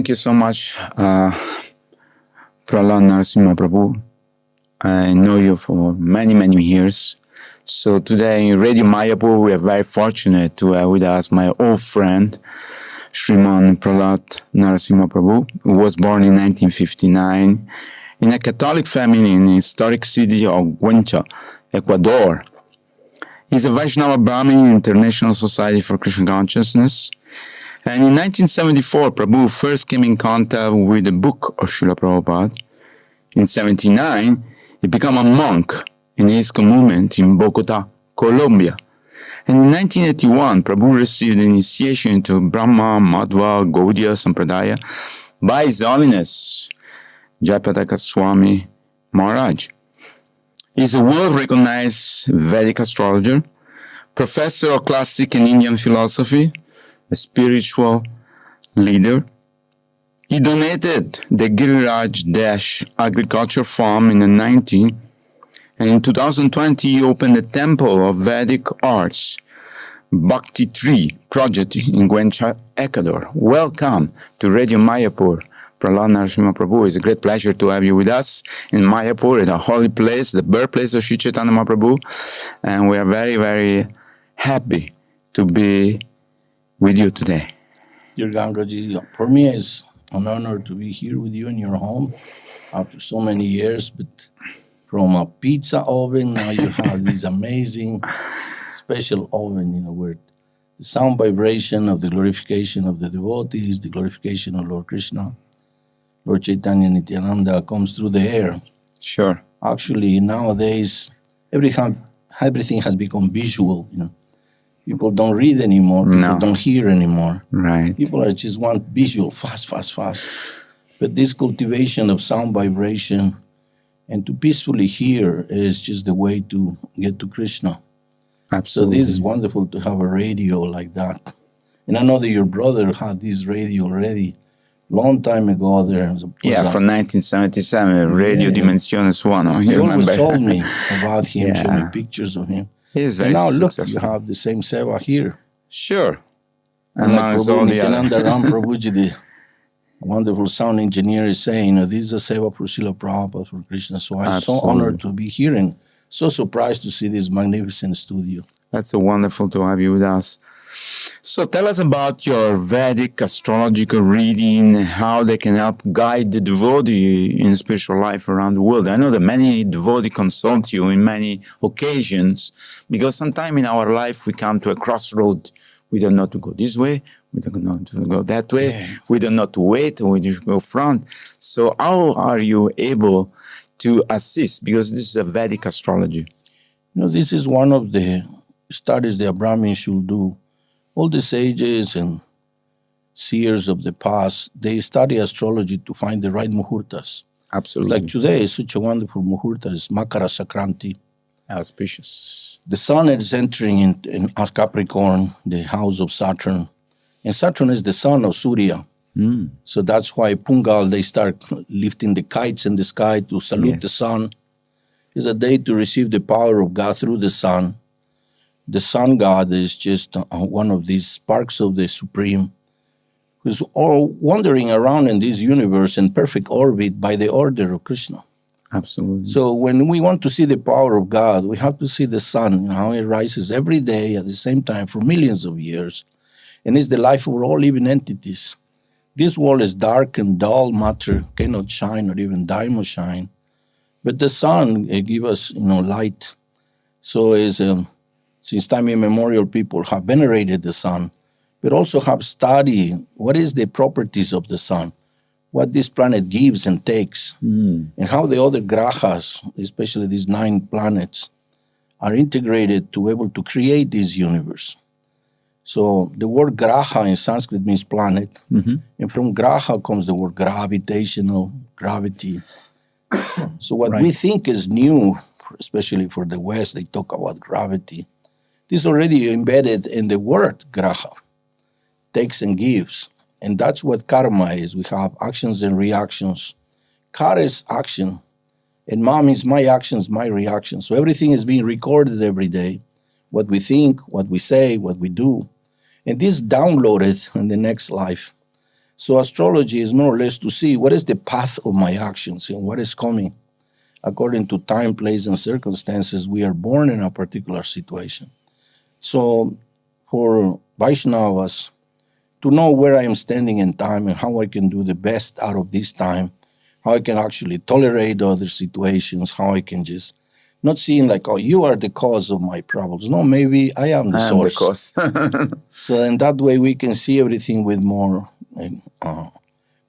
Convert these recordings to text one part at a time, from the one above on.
Thank you so much, Prahlad Narasimha Prabhu. I know you for many, many years. So today in Radio Mayapur, we are very fortunate to have with us my old friend, Shriman Prahlad Narasimha Prabhu, who was born in 1959 in a Catholic family in the historic city of Cuenca, Ecuador. He's a Vaishnava Brahmin in International Society for Krishna Consciousness. And in 1974, Prabhu first came in contact with the book of Srila Prabhupada. In 1979, he became a monk in his movement in Bogota, Colombia. And in 1981, Prabhu received initiation into Brahma, Madhva, Gaudiya Sampradaya by His Holiness Jayapataka Swami Maharaj. He's a world-recognized Vedic astrologer, professor of classic and Indian philosophy, a spiritual leader. He donated the Giriraj agriculture farm in the 90s, and in 2020 he opened the Temple of Vedic Arts, Bhakti Tree Project in Cuenca, Ecuador. Welcome to Radio Mayapur. Prahlad Narasimha Prabhu, it's a great pleasure to have you with us in Mayapur, in a holy place, the birthplace of Sri Chaitanya Mahaprabhu, and we are very, very happy to be with you today. Dear Gangaji, for me it's an honor to be here with you in your home after so many years, but from a pizza oven, now you have this amazing special oven, where the sound vibration of the glorification of the devotees, the glorification of Lord Krishna, Lord Chaitanya Nityananda comes through the air. Sure. Actually, nowadays, everything has become visual, People don't read anymore. People don't hear anymore. Right. People just want visual, fast. But this cultivation of sound vibration and to peacefully hear is just the way to get to Krishna. Absolutely. So this is wonderful to have a radio like that. And I know that your brother had this radio already long time ago. From 1977, Radio Dimensiones One. He always told me about him, showed me pictures of him. He is very successful. Now look, you have the same seva here. Sure. And like Prabhu Nityananda Ram Prabhuji, the wonderful sound engineer, is saying, this is a seva for Srila Prabhupada, for Krishna. So I'm so honored to be here and so surprised to see this magnificent studio. That's so wonderful to have you with us. So tell us about your Vedic astrological reading, how they can help guide the devotee in spiritual life around the world. I know that many devotees consult you in many occasions, because sometimes in our life we come to a crossroad. We don't know to go this way, we don't know to go that way, we don't know to wait, or we just go front. So how are you able to assist? Because this is a Vedic astrology. This is one of the studies that Brahmins should do. All the sages and seers of the past, they study astrology to find the right muhurtas. Absolutely. It's like today is such a wonderful muhurta. It's Makara Sakranti. Auspicious. The sun is entering in Capricorn, the house of Saturn. And Saturn is the son of Surya. So that's why Pungal, they start lifting the kites in the sky to salute the sun. It's a day to receive the power of God through the sun. The sun god is just one of these sparks of the Supreme, who's all wandering around in this universe in perfect orbit by the order of Krishna. Absolutely. So when we want to see the power of God, we have to see the sun, how it rises every day at the same time for millions of years. And it's the life of all living entities. This world is dark and dull matter, cannot shine or even diamond shine. But the sun gives us, light. So since time immemorial, people have venerated the sun, but also have studied what is the properties of the sun, what this planet gives and takes, and how the other grahas, especially these 9 planets, are integrated to be able to create this universe. So the word graha in Sanskrit means planet, and from graha comes the word gravitational, gravity. So what we think is new, especially for the West, they talk about gravity. This is already embedded in the word graha, takes and gives. And that's what karma is. We have actions and reactions. Kara is action, and ma means my actions, my reactions. So everything is being recorded every day, what we think, what we say, what we do. And this is downloaded in the next life. So astrology is more or less to see what is the path of my actions and what is coming. According to time, place, and circumstances, we are born in a particular situation. So for Vaishnavas, to know where I am standing in time and how I can do the best out of this time, how I can actually tolerate other situations, how I can just not seeing like, oh, you are the cause of my problems. No, maybe I am the I am the source. cause. So in that way, we can see everything with more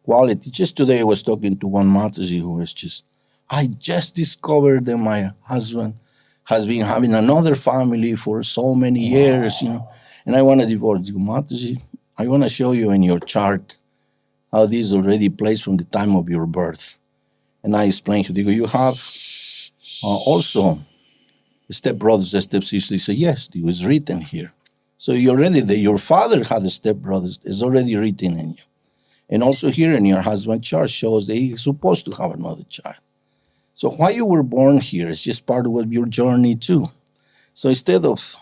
quality. Just today, I was talking to one Mataji who was just, I just discovered that my husband has been having another family for so many years, and I want to divorce you. Mataji, I want to show you in your chart how this is already placed from the time of your birth. And I explained to you, you have also stepbrothers and stepsisters. He said, yes, it was written here. So you already, your father had a stepbrothers. It's already written in you. And also here in your husband's chart shows that he's supposed to have another child. So why you were born here is just part of your journey too. So instead of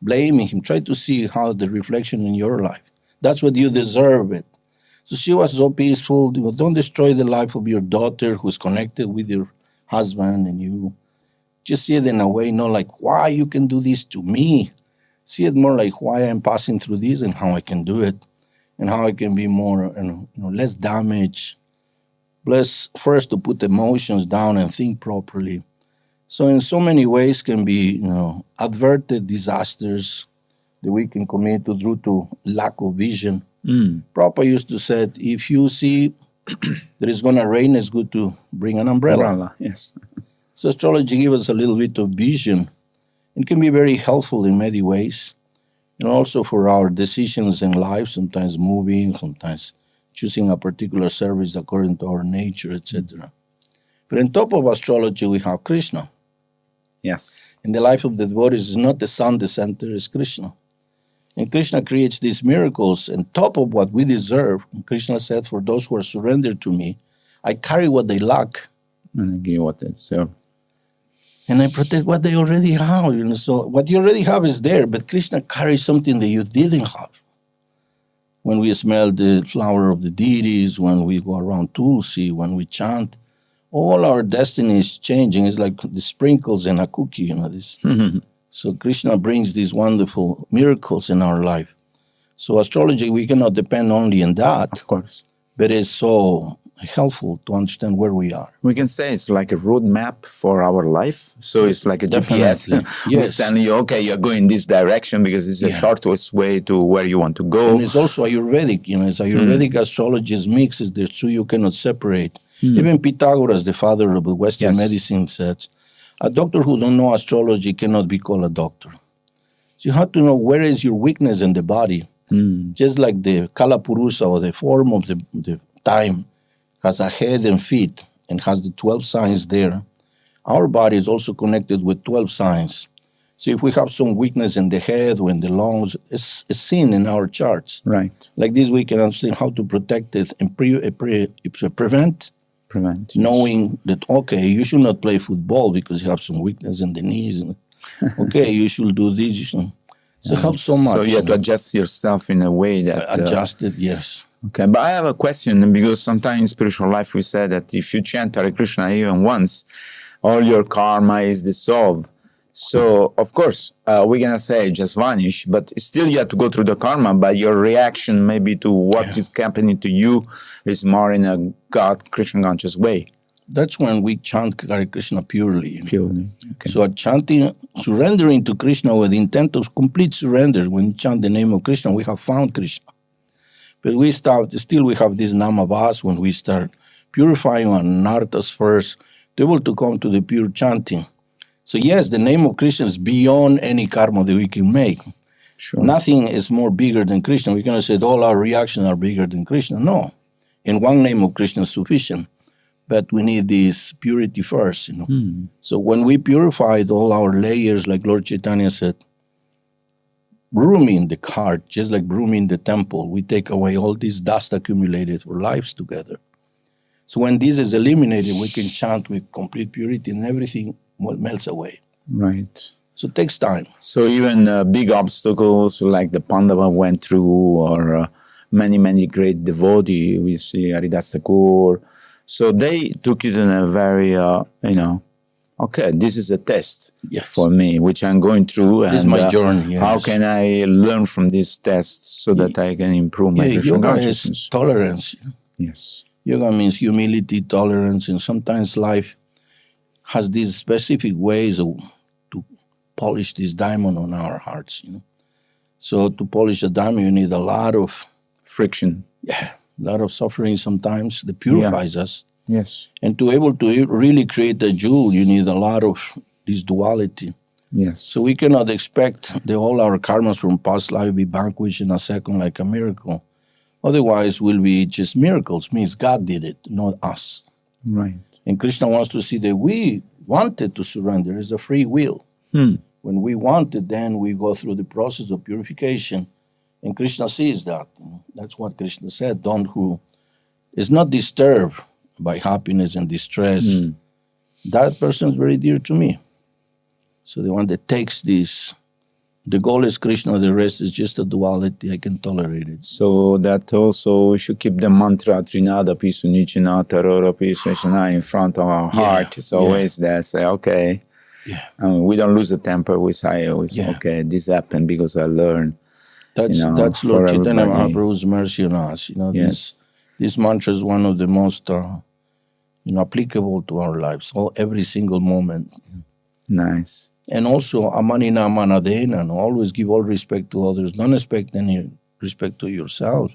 blaming him, try to see how the reflection in your life. That's what you deserve it. So she was so peaceful. Don't destroy the life of your daughter who's connected with your husband, and you just see it in a way, not like why you can do this to me. See it more like why I'm passing through this and how I can do it, and how I can be more, less damaged. Bless first to put emotions down and think properly. So in so many ways can be, averted disasters that we can commit due to lack of vision. Prabhupada used to say, if you see that it's going to rain, it's good to bring an umbrella. Yes. So astrology gives us a little bit of vision. It can be very helpful in many ways. And also for our decisions in life, sometimes moving, sometimes choosing a particular service according to our nature, etc. But on top of astrology, we have Krishna. Yes. In the life of the devotees, it's not the sun, the center is Krishna. And Krishna creates these miracles on top of what we deserve. And Krishna said, for those who are surrendered to me, I carry what they lack. And I give what they deserve. And I protect what they already have. So what you already have is there, but Krishna carries something that you didn't have. When we smell the flower of the deities, when we go around Tulsi, when we chant, all our destiny is changing. It's like the sprinkles in a cookie, this. So Krishna brings these wonderful miracles in our life. So astrology, we cannot depend only on that. Of course. But it's so helpful to understand where we are. We can say it's like a roadmap for our life. So it's like a GPS. Yes. We're telling you, okay, you're going this direction because it's the shortest way to where you want to go. And it's also Ayurvedic. It's Ayurvedic astrology's mixes. There's two you cannot separate. Even Pythagoras, the father of the Western medicine, says, a doctor who don't know astrology cannot be called a doctor. So you have to know where is your weakness in the body. Just like the Kalapurusa, or the form of the time, has a head and feet and has the 12 signs there. Our body is also connected with 12 signs. So if we have some weakness in the head or in the lungs, it's seen in our charts. Right. Like this, we can understand how to protect it and prevent. Yes. Knowing that, okay, you should not play football because you have some weakness in the knees. Okay, you should do this. So it helps so much. So you have to adjust yourself in a way that... Adjust it, yes. Okay, but I have a question, because sometimes in spiritual life we say that if you chant Hare Krishna even once, all your karma is dissolved. So, of course, we're going to say just vanish, but still you have to go through the karma, but your reaction maybe to what is happening to you is more in a Krishna conscious way. That's when we chant Hare Krishna purely. Purely. Okay. So chanting, surrendering to Krishna with the intent of complete surrender. When we chant the name of Krishna, we have found Krishna. But we have this namavas when we start purifying our nartas first, to be able to come to the pure chanting. So yes, the name of Krishna is beyond any karma that we can make. Sure. Nothing is more bigger than Krishna. We cannot say all our reactions are bigger than Krishna. No. And one name of Krishna is sufficient. But we need this purity first, So when we purified all our layers, like Lord Chaitanya said, brooming the cart, just like brooming the temple, we take away all this dust accumulated for lives together. So when this is eliminated, we can chant with complete purity and everything melts away. Right. So it takes time. So even big obstacles like the Pandava went through, or many great devotees. We see Haridas Thakur. So they took it in a very, okay, this is a test Yes. for me, which I'm going through. This is And my journey. how Yes. can I learn from this test so that I can improve my Krishna Yoga consciousness? is tolerance. Yes. Yoga means humility, tolerance, and sometimes life has these specific ways to polish this diamond on our hearts. So to polish a diamond, you need a lot of Friction. a lot of suffering sometimes that purifies us. Yes. And to able to really create a jewel, you need a lot of this duality. Yes. So we cannot expect that all our karmas from past life be vanquished in a second like a miracle. Otherwise, will be just miracles. Means God did it, not us. Right. And Krishna wants to see that we wanted to surrender. It's a free will. When we want it, then we go through the process of purification. And Krishna sees that. That's what Krishna said. Don't who is not disturbed by happiness and distress. That person is very dear to me. So the one that takes this, the goal is Krishna, the rest is just a duality. I can tolerate it. So that also we should keep the mantra Trinada Pisu Nichina Tarora Pisu in front of our heart. It's always there. Say, okay. We don't lose the temper. We say, okay, this happened because I learned. That's Lord Chaitanya Mahaprabhu's mercy on us. This mantra is one of the most applicable to our lives, every single moment. Nice. And also, amanina manadena, always give all respect to others. Don't expect any respect to yourself.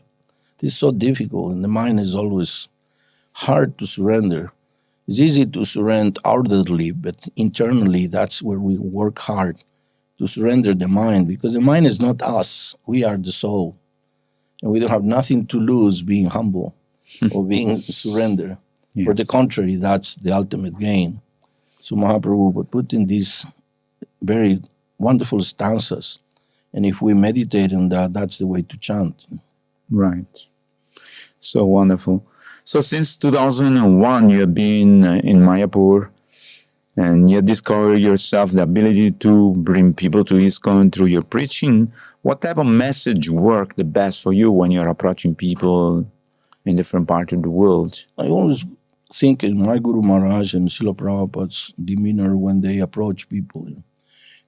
This is so difficult, and the mind is always hard to surrender. It's easy to surrender outwardly, but internally, that's where we work hard to surrender the mind, because the mind is not us. We are the soul. And we don't have nothing to lose being humble or being surrender. For the contrary, that's the ultimate gain. So Mahaprabhu would put in these very wonderful stanzas. And if we meditate on that, that's the way to chant. Right. So wonderful. So since 2001, you have been in Mayapur, and you discovered yourself the ability to bring people to ISKCON through your preaching. What type of message worked the best for you when you're approaching people in different parts of the world? I always think in my Guru Maharaj and Srila Prabhupada's demeanor when they approach people.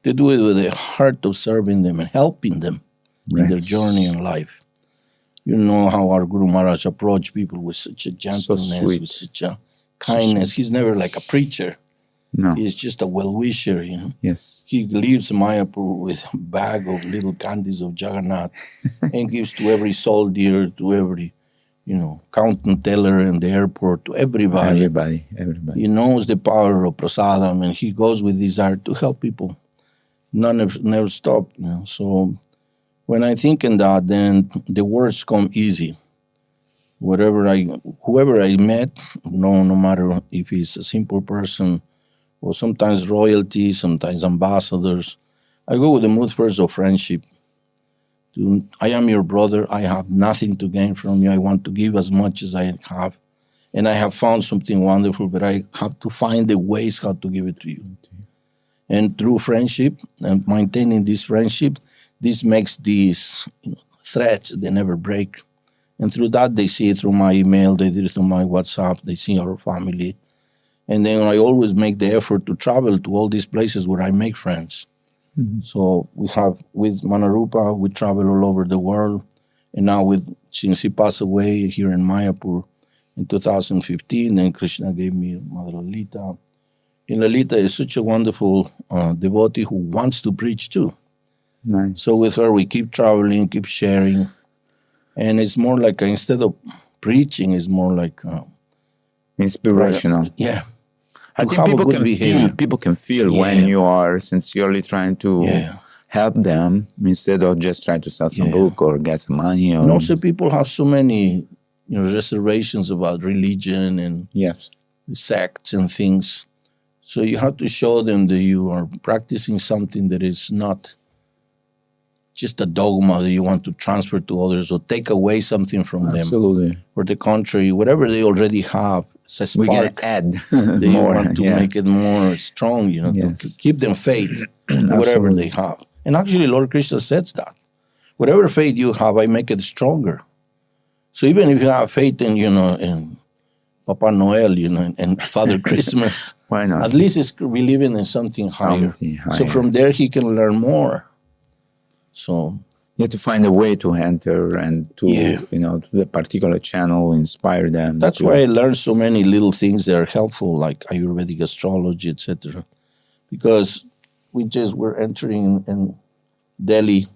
They do it with a heart of serving them and helping them in their journey in life. You know how our Guru Maharaj approached people with such a gentleness, with such a kindness. He's never like a preacher. No. He's just a well-wisher, Yes. He leaves Mayapur with a bag of little candies of Jagannath and gives to every soldier, to every, counting teller in the airport, to everybody. Everybody. He knows the power of prasadam, and he goes with desire to help people. None never stop. So when I think in that, then the words come easy. Whoever I met, no matter if he's a simple person or sometimes royalty, sometimes ambassadors, I go with the mood first of friendship. I am your brother. I have nothing to gain from you. I want to give as much as I have. And I have found something wonderful, but I have to find the ways how to give it to you. And through friendship and maintaining this friendship, this makes these threads, they never break. And through that, they see it through my email, they did it through my WhatsApp, they see our family. And then I always make the effort to travel to all these places where I make friends. So we have, with Manarupa, we travel all over the world. And now since he passed away here in Mayapur in 2015, then Krishna gave me Mother Lalita. And Lalita is such a wonderful devotee who wants to preach too. Nice. So with her, we keep traveling, keep sharing. And it's more like, instead of preaching, it's more like... inspirational. Yeah. I think people can feel when you are sincerely trying to help them instead of just trying to sell some book or get some money. And also people have so many reservations about religion and sects and things. So you have to show them that you are practicing something that is not just a dogma that you want to transfer to others or take away something from them. Absolutely. Or the contrary, whatever they already have, it's a spark. We can add that you more. want to make it more strong, to keep them faith in whatever they have. And actually, Lord Krishna says that. Whatever faith you have, I make it stronger. So even if you have faith in, in Papa Noel, and Father Christmas, Why not? at least it's believing in something higher. Something So higher. from there, he can learn more. So You have to find a way to enter and to, Yeah. to the particular channel, inspire them. that's why I learned so many little things that are helpful, like Ayurvedic astrology, etc. Because we're entering in Delhi,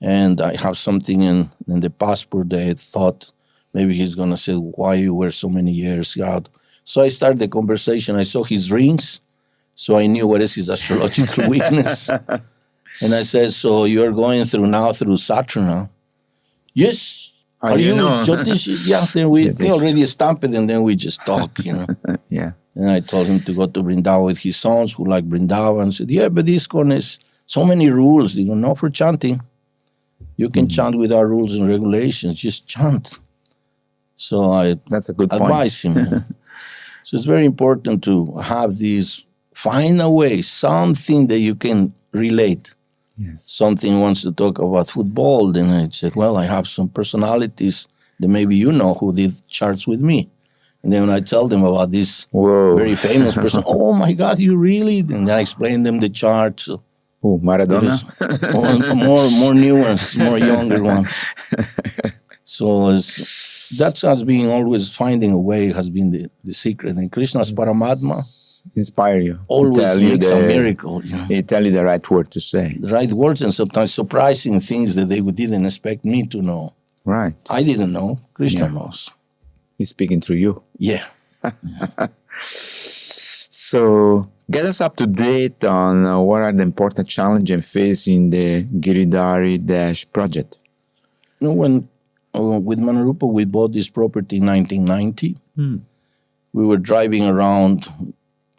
and I have something in the passport that I thought maybe he's going to say, why you were so many years out. So I started the conversation. I saw his rings, so I knew what is his astrological weakness. And I said, so you're going through Saturn, huh? Yes. How Are do you you know? Jyotish? Yeah, then we Jyotish. already stamped it, and then we just talk, Yeah. And I told him to go to Vrindavan with his sons who like Vrindavan. And said, yeah, but ISKCON is so many rules. They go, no, for chanting. You can chant without rules and regulations. Just chant. So I That's a good advise point. him. So it's very important to have these, find a way, something that you can relate. Yes. Something he wants to talk about football. Then I said, well, I have some personalities that maybe you know who did charts with me. And then when I tell them about this Whoa. very famous person, oh my God, you really? And then I explain them the charts. So Oh, Maradona? more new ones, more younger ones. So that's us being always finding a way has been the secret. And Krishna's Paramatma Inspire you. always Tell you makes a miracle. He tell you the right word to say. The right words and sometimes surprising things that they didn't expect me to know. Right. I didn't know. Krishna Yeah. knows. He's speaking through you. Yeah. So get us up to date on what are the important challenges and phases in the Giridhari Dash project. When with Manarupa, we bought this property in 1990. We were driving around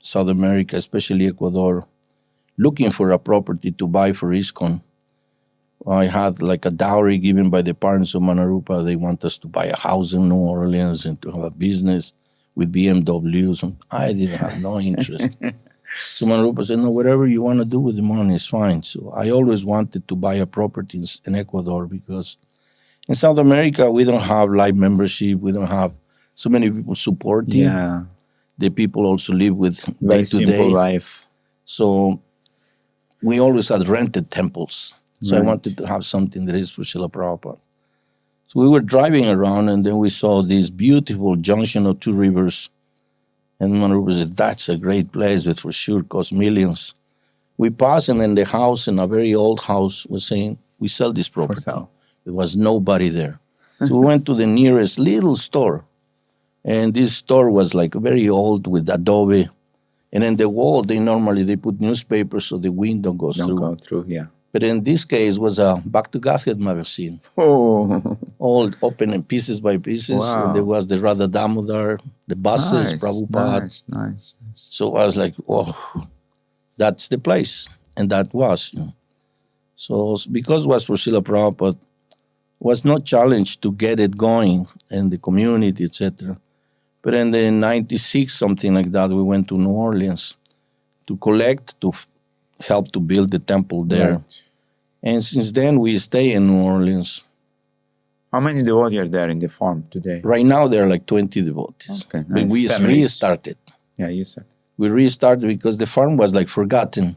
South America, especially Ecuador, looking for a property to buy for ISKCON. I had like a dowry given by the parents of Manarupa. They want us to buy a house in New Orleans and to have a business with BMWs. And I didn't have no interest. So Manarupa said, no, whatever you want to do with the money is fine. So I always wanted to buy a property in Ecuador because in South America, we don't have live membership. We don't have so many people supporting. Yeah. The people also live with Very day to simple day. life. So we always had rented temples. So I Right. wanted to have something that is for Srila Prabhupada. So we were driving around and then we saw this beautiful junction of two rivers. And Manarupa said, that's a great place, but for sure costs millions. We passed and then the house, in a very old house, was saying, we sell this For property. sale. There was nobody there. So we went to the nearest little store. And this store was like very old with adobe. And in the wall, they put newspapers so the wind don't go Don't through. go through, yeah. But in this case, was a Back to Godhead magazine, Oh, all open in pieces by pieces. Wow. And there was the Radha Damodar, the buses, Prabhupada. Nice. So I was like, oh, that's the place. And that was. So because it was for Srila Prabhupada, was not challenged to get it going in the community, etc. But in the 96, something like that, we went to New Orleans to collect, to help to build the temple there. Right. And since then, we stay in New Orleans. How many devotees are there in the farm today? Right now, there are like 20 devotees. Okay, But nice. we Families. restarted. Yeah, you said. We restarted because the farm was like forgotten.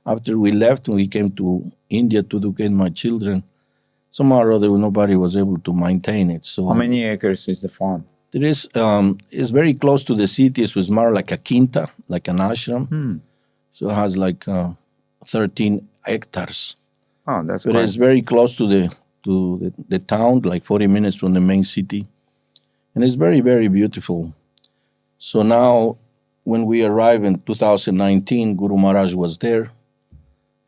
After we left, we came to India to educate my children. Somehow or other, nobody was able to maintain it. So How many acres is the farm? there is, it's very close to the city, so it's more like a quinta, like an ashram. So it has like 13 hectares. Oh, that's But quite. it's very close to the town, like 40 minutes from the main city. And it's very, very beautiful. So now, when we arrived in 2019, Guru Maharaj was there.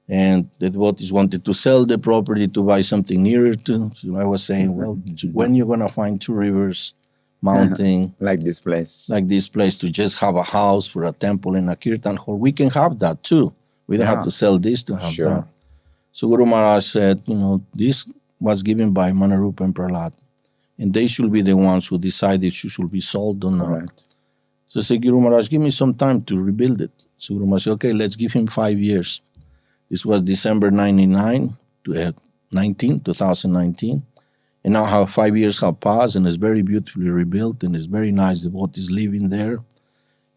And the devotees wanted to sell the property to buy something nearer to. So I was saying, well, when you're going to find two rivers, mountain, Like this place. like this place, to just have a house for a temple and a kirtan hall, we can have that too. We don't have Yeah. to sell this to have Sure. that. So Guru Maharaj said, this was given by Manarupa and Prahlad, and they should be the ones who decide if it should be sold or not. Right. So I said, Guru Maharaj, give me some time to rebuild it. So Guru Maharaj said, okay, let's give him 5 years. This was December 2019. And now how 5 years have passed, and it's very beautifully rebuilt, and it's very nice devotees living there.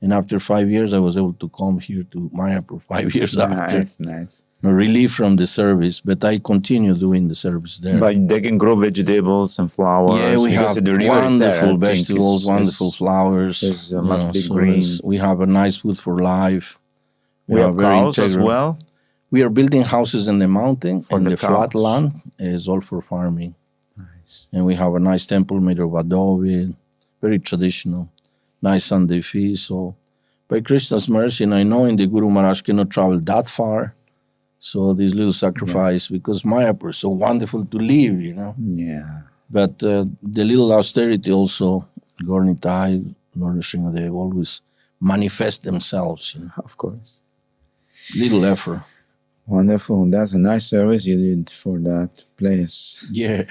And after 5 years, I was able to come here to Mayapur 5 years after. Nice. Relief from the service, but I continue doing the service there. But they can grow vegetables and flowers. Yeah, we because have the river is there, I wonderful think vegetables, it's- wonderful it's- flowers. it's, you must know, be so green. we have a nice food for life. We have very cows as integral. well. We are building houses in the mountain, For and the the flat cows. land is all for farming. Nice. And we have a nice temple made of adobe, very traditional, nice Sunday feast. So by Krishna's mercy, and I know in the Guru Maharaj cannot travel that far, so this little sacrifice, because Mayapur is so wonderful to live, Yeah. But the little austerity also, Gornitai, Lord Narasimha, they always manifest themselves, Of course. little effort. Wonderful. That's a nice service you did for that place. Yeah.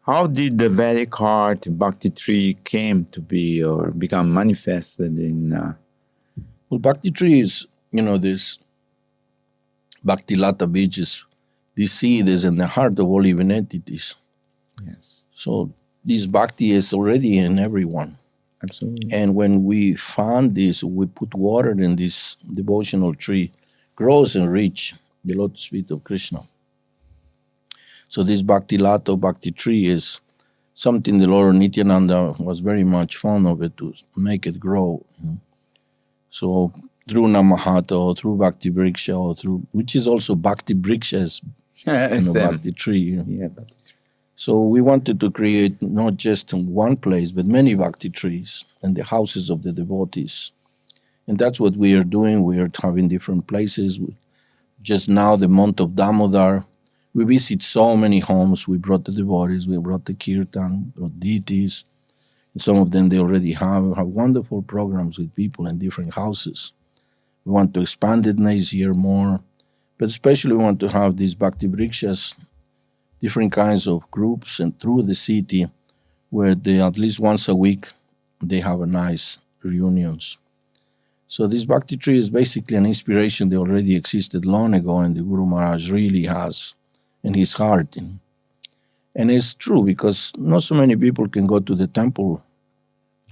How did the Vedic heart Bhakti tree came to be or become manifested in? Well, Bhakti tree is, this Bhakti Lata beach is, this seed is in the heart of all living entities. Yes, So this Bhakti is already in everyone. absolutely. And when we found this, we put water in this devotional tree, grows and reach the lotus feet of Krishna. So this Bhakti Lata, Bhakti tree is something the Lord Nityananda was very much fond of it, to make it grow. So through Namahata, or through Bhakti Vriksha, or through, which is also Bhakti Vriksha, is Same. Bhakti tree. Yeah, Bhakti tree. So we wanted to create not just one place, but many Bhakti trees and the houses of the devotees. And that's what we are doing. We are having different places. Just now, the month of Damodar, we visit so many homes. We brought the devotees, we brought the kirtan, brought deities. And some of them they already have wonderful programs with people in different houses. We want to expand it next year more, but especially we want to have these Bhakti Vrikshas, different kinds of groups, and through the city, where they at least once a week they have a nice reunions. So this Bhakti tree is basically an inspiration that already existed long ago, and the Guru Maharaj really has in his heart. And it's true, because not so many people can go to the temple,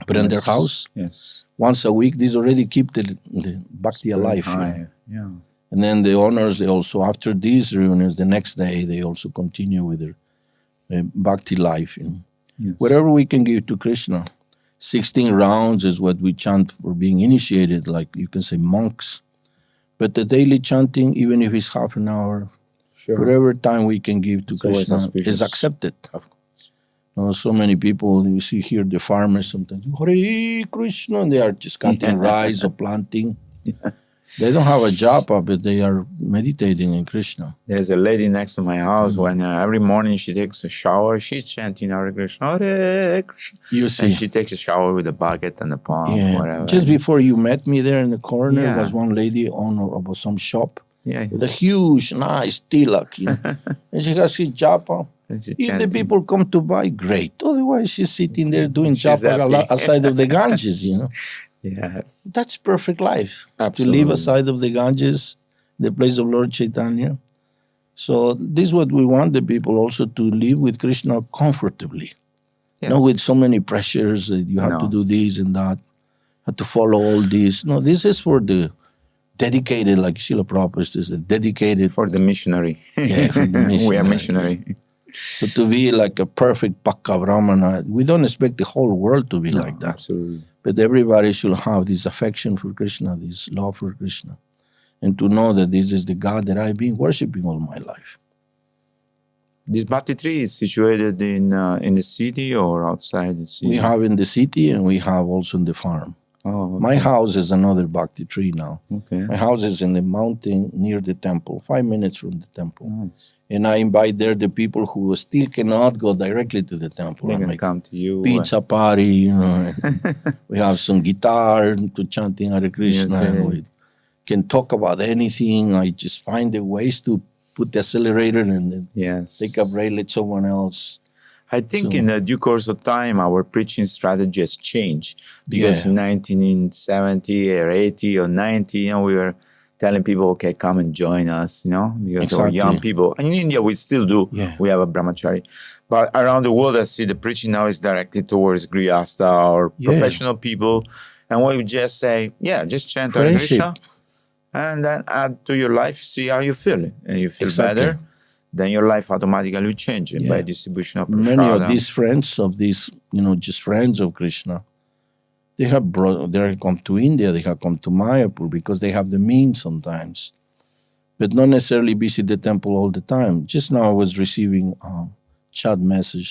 but in their Yes, house, Yes. once a week, these already keep the Bhakti alive. High. Yeah. And then the honors, they also, after these reunions, the next day, they also continue with their Bhakti life. Yes. Whatever we can give to Krishna. 16 rounds is what we chant for being initiated, like you can say monks. But the daily chanting, even if it's half an hour, Sure. whatever time we can give to It's always Krishna auspicious. is accepted. Of So many people, you see here, the farmers sometimes, Hare Krishna, and they are just cutting rice or planting. They don't have a japa, but they are meditating in Krishna. There's a lady next to my house. When every morning she takes a shower, she's chanting Hare Krishna, Hare Krishna. You And see, she takes a shower with a bucket and a palm, yeah. whatever. Just before you met me there in the corner, Yeah. was one lady owner of some shop Yeah. with a huge, nice tilak, and she has his japa. And she If the chanting. people come to buy, great. Otherwise, she's sitting there doing She's japa happy. aside of the Ganges, Yes. That's perfect life. Absolutely. To live aside of the Ganges, the place of Lord Chaitanya. So this is what we want the people also to live with Krishna comfortably. Yes. Not with so many pressures that you have to No. do this and that, have to follow all this. No, this is for the dedicated, like Srila Prabhupada is dedicated. For the missionary. Yeah, for the We are missionary. missionary. So to be like a perfect Pakka Brahmana, we don't expect the whole world to be like that. Absolutely. But everybody should have this affection for Krishna, this love for Krishna, and to know that this is the God that I've been worshiping all my life. This Bhakti tree is situated in the city or outside the city? We have in the city and we have also in the farm. Oh, okay. My house is another Bhakti tree now. Okay. My house is in the mountain near the temple, 5 minutes from the temple. Nice. And I invite there the people who still cannot go directly to the temple. They're I going to make come to you. pizza party, we have some guitar to chanting Hare Krishna. Yes, And we can talk about anything. I just find the ways to put the accelerator and then Yes. take a break, let someone else. I think So- in the due course of time, our preaching strategy has changed. Because Yeah. in 1970 or 80 or 90, we were telling people, okay, come and join us, because they were young Exactly. people. And in India, we still do. Yeah. We have a brahmachari. But around the world, I see the preaching now is directed towards Grihasta or Yeah. professional people. And we just say, yeah, just chant Hare Friendship. Krishna and then add to your life, see how you feel. And you feel Exactly. better, then your life automatically will change by Yeah. distribution of Many of prasada. these friends of these, just friends of Krishna, they have come to India, they have come to Mayapur because they have the means sometimes, but not necessarily visit the temple all the time. Just now I was receiving a chat message.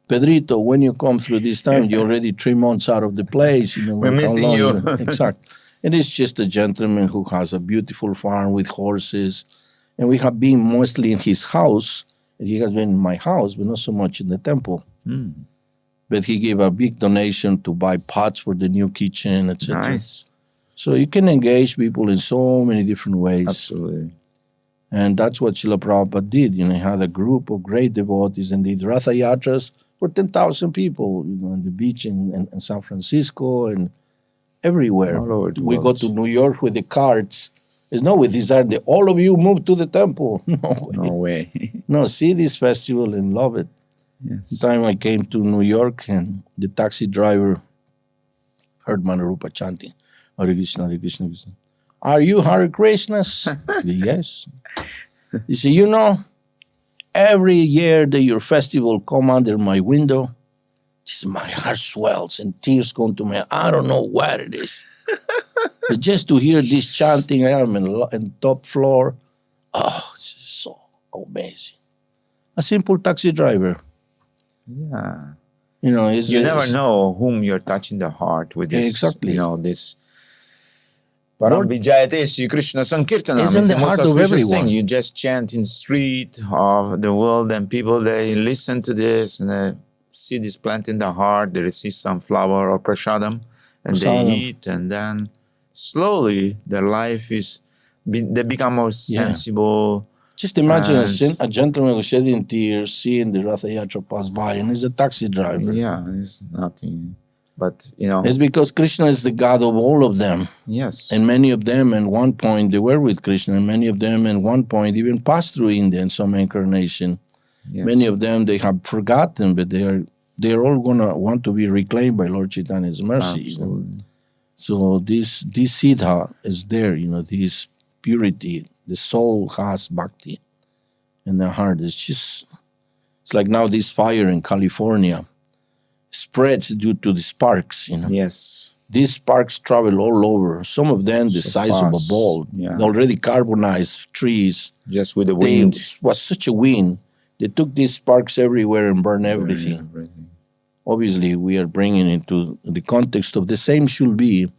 Pedrito, when you come through this time, you're already 3 months out of the place. We're how missing long you. Exactly. And it's just a gentleman who has a beautiful farm with horses. And we have been mostly in his house. And he has been in my house, but not so much in the temple. Mm, But he gave a big donation to buy pots for the new kitchen, etc. nice. So you can engage people in so many different ways. Absolutely. And that's what Srila Prabhupada did. He had a group of great devotees and did Ratha Yatras for 10,000 people, on the beach in San Francisco and everywhere. All over the We go world. to New York with the carts. It's not with desire that all of you move to the temple. No way. No way. No, see this festival and love it. Yes. The time I came to New York and the taxi driver heard Manarupa chanting, Hare Krishna, Hare Krishna, Krishna. Are you Hare Krishnas? Yes. He said, every year that your festival come under my window, just my heart swells and tears come to me. I don't know what it is. But just to hear this chanting, I am in top floor. Oh, it's so amazing. A simple taxi driver. Yeah. You never know whom you're touching the heart with this. Exactly. This Param Vijayate Sri Krishna Sankirtanam. It's in the heart most of auspicious everyone. thing. You just chant in the street of the world and people, they listen to this and they see this plant in the heart, they receive some flower or prasadam and they eat, and then slowly their life they become more sensible. Just imagine a gentleman who's shedding tears, seeing the Ratha Yatra pass by, and he's a taxi driver. Yeah, it's nothing. But, It's because Krishna is the God of all of them. Yes. And many of them at one point, they were with Krishna, and many of them at one point even passed through India in some incarnation. Yes. Many of them, they have forgotten, but they're all going to want to be reclaimed by Lord Chaitanya's mercy. Absolutely. So this siddha is there, this purity. The soul has bhakti in the heart. It's like now this fire in California spreads due to the sparks, Yes. These sparks travel all over. Some of them the size of a fast. ball. Yeah. Already carbonized trees. Just with the wind. It was such a wind. They took these sparks everywhere and burned everything. Obviously, we are bringing into the context of the same should be.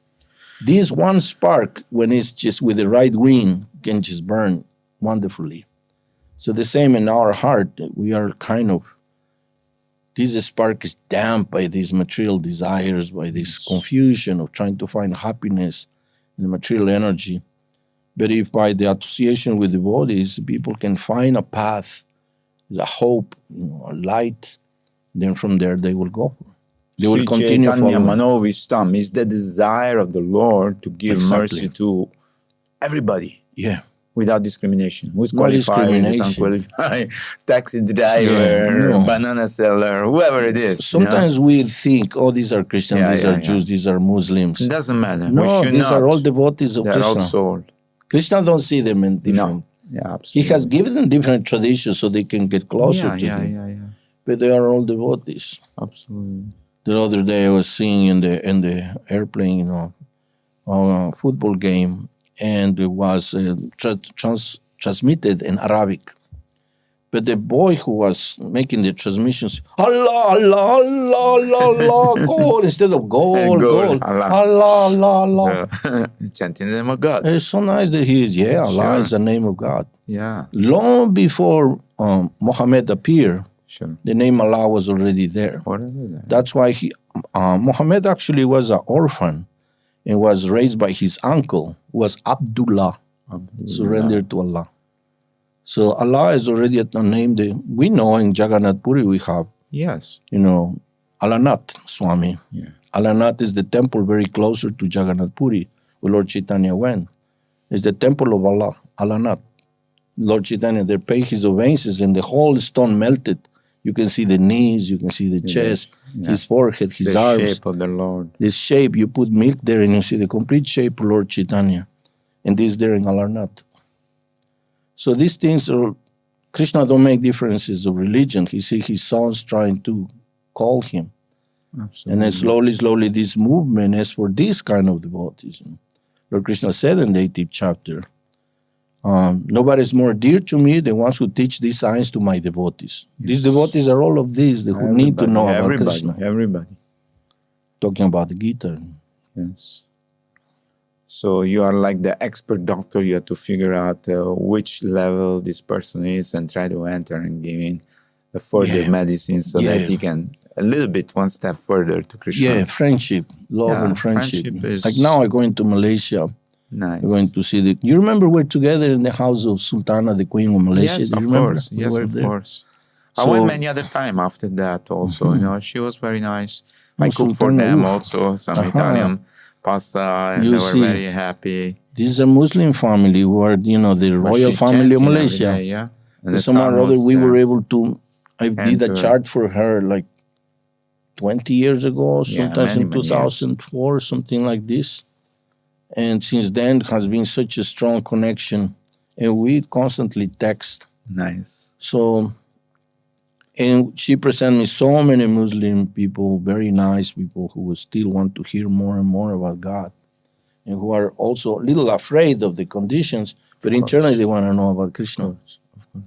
This one spark, when it's just with the right wind, can just burn wonderfully. So the same in our heart, we are this spark is damped by these material desires, by this confusion of trying to find happiness in the material energy. But if by the association with the bodies, people can find a path, a hope, a light, then from there they will go. They will continue Chaitanya following. Manovistam is the desire of the Lord to give mercy to everybody. Yeah. Without discrimination. Who's No qualified, who's discrimination. unqualified, taxi driver, banana seller, whoever it is. Sometimes we think, these are Christians, these are Jews, these are Muslims. It doesn't matter. No, these are all devotees of They're Krishna. all soul. Krishna don't see them in different. No. Yeah, absolutely. He has given them different traditions so they can get closer to him. Yeah. But they are all devotees. Absolutely. The other day I was seeing in the airplane, on a football game, and it was transmitted in Arabic. But the boy who was making the transmissions, Allah, Allah, Allah, Allah, Allah, goal, instead of goal, goal, Allah, Allah, Allah. Chanting the name of God. It's so nice that he is, Allah is the name of God. Yeah. Long before Muhammad appeared, Sure. the name Allah was already there. That's why Muhammad actually was an orphan and was raised by his uncle, who was Abdullah, surrendered to Allah. So Allah is already a name that we know in Jagannath Puri we have. Yes. Alanath Swami. Yeah. Alanath is the temple very closer to Jagannath Puri, where Lord Chaitanya went. It's the temple of Allah, Alanath. Lord Chaitanya, they paid his obeisances and the whole stone melted. You can see the knees, you can see the chest, his forehead, his the arms. shape of the Lord. This shape, you put milk there and you see the complete shape of Lord Chaitanya. And this there in Alarnat. So these things are, Krishna don't make differences of religion. He see his sons trying to call him. Absolutely. And then slowly, this movement is for this kind of devotees. Lord Krishna said in the 18th chapter, nobody is more dear to me than ones who teach these signs to my devotees. Yes. These devotees are all of these who need to know about Krishna. Everybody. Talking about the Gita. Yes. So you are like the expert doctor. You have to figure out which level this person is and try to enter and give in the further medicine so that he can a little bit one step further to Krishna. Yeah, friendship, love and friendship. Like now I go into Malaysia. Nice. We're going to see the. You remember we're together in the house of Sultana, the Queen of Malaysia? Yes, Do you of remember? course. Yes, of course. So, I went many other time after that also. You know, she was very nice. I cooked for them also some Italian pasta, and they were very happy. This is a Muslim family who are, the royal family of Malaysia. Day, and somehow or other we were able to. I did a chart for her like 20 years ago, sometimes in 2004, something like this. And since then has been such a strong connection. And we constantly text. Nice. So, and she presented me so many Muslim people, very nice people who still want to hear more and more about God. And who are also a little afraid of the conditions, but internally they want to know about Krishna. Of course.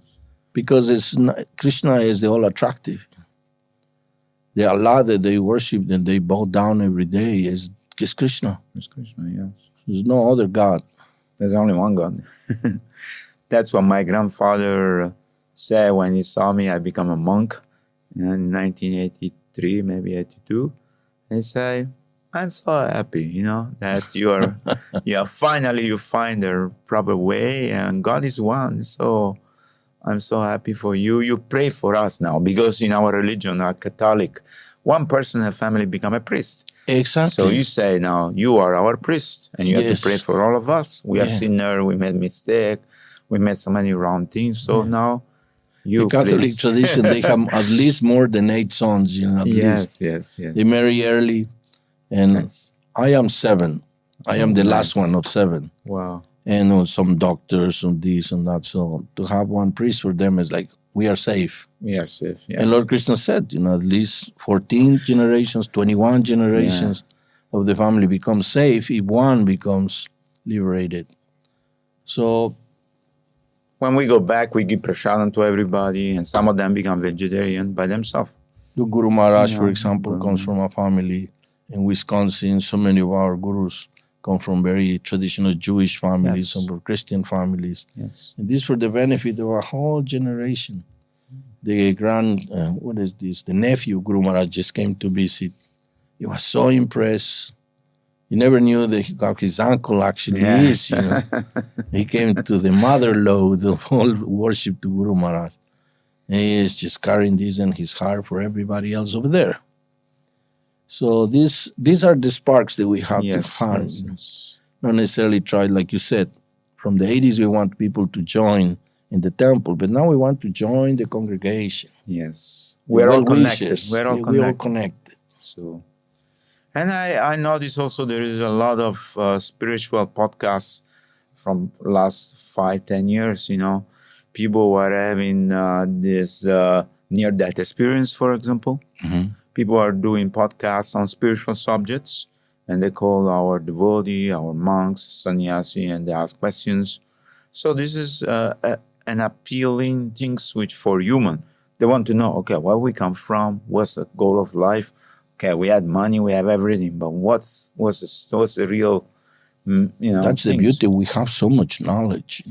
Because Krishna is the all attractive. The Allah that they worship and they bow down every day is Krishna. It's Krishna, yes. There's no other God. There's only one God. That's what my grandfather said when he saw me. I become a monk in 1983, maybe 82. He said, I'm so happy, that you are, finally you find the proper way and God is one. So I'm so happy for you. You pray for us now because in our religion, our Catholic, one person in a family become a priest. Exactly. So you say now, you are our priest and you have to pray for all of us. We are sinners, we made mistake, we made so many wrong things. So now you the Catholic tradition, they have at least more than 8 sons, at least. Yes. They marry early. And I am 7. I am the last one of 7. Wow. And some doctors and this and that. So to have one priest for them is like, we are safe. We are safe, yes. And Lord Krishna said, at least 14 generations, 21 generations of the family become safe if one becomes liberated. So when we go back, we give prasadam to everybody, and some of them become vegetarian by themselves. The Guru Maharaj, for example, comes from a family in Wisconsin. So many of our gurus come from very traditional Jewish families, some from Christian families. Yes. And this for the benefit of a whole generation. The the nephew Guru Maharaj just came to visit. He was so impressed. He never knew that his uncle actually is. He came to the mother-in-law, the whole worship to Guru Maharaj. And he is just carrying this in his heart for everybody else over there. So these are the sparks that we have to find. Yes. Not necessarily try, like you said, from the 80s we want people to join in the temple, but now we want to join the congregation. Yes. We're all connected. We're all connected. So, and I notice also there is a lot of spiritual podcasts from last 5-10 years, People were having this near-death experience, for example. Mm-hmm. People are doing podcasts on spiritual subjects, and they call our devotee, our monks, sannyasi, and they ask questions. So this is an appealing things which for human, they want to know, okay, where we come from, what's the goal of life? Okay, we had money, we have everything, but what's the real, That's the beauty. We have so much knowledge.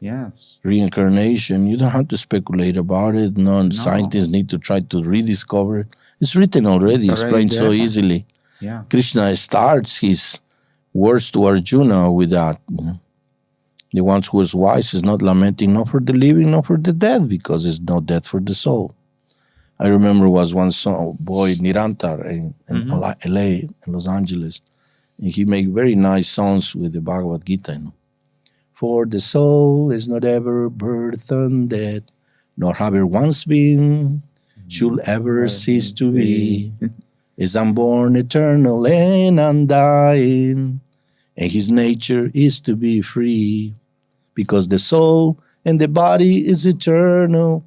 Yes. Reincarnation, you don't have to speculate about it. No. Scientists need to try to rediscover it. It's written already, explained so easily. Yeah. Krishna starts his words to Arjuna with that. The one who is wise is not lamenting not for the living, not for the dead, because there's no death for the soul. I remember was one boy, Nirantar, in LA, in Los Angeles. And he made very nice songs with the Bhagavad Gita, For the soul is not ever birth and death, nor have it once been, should ever cease to be, is unborn, eternal, and undying, and his nature is to be free, because the soul and the body is eternal.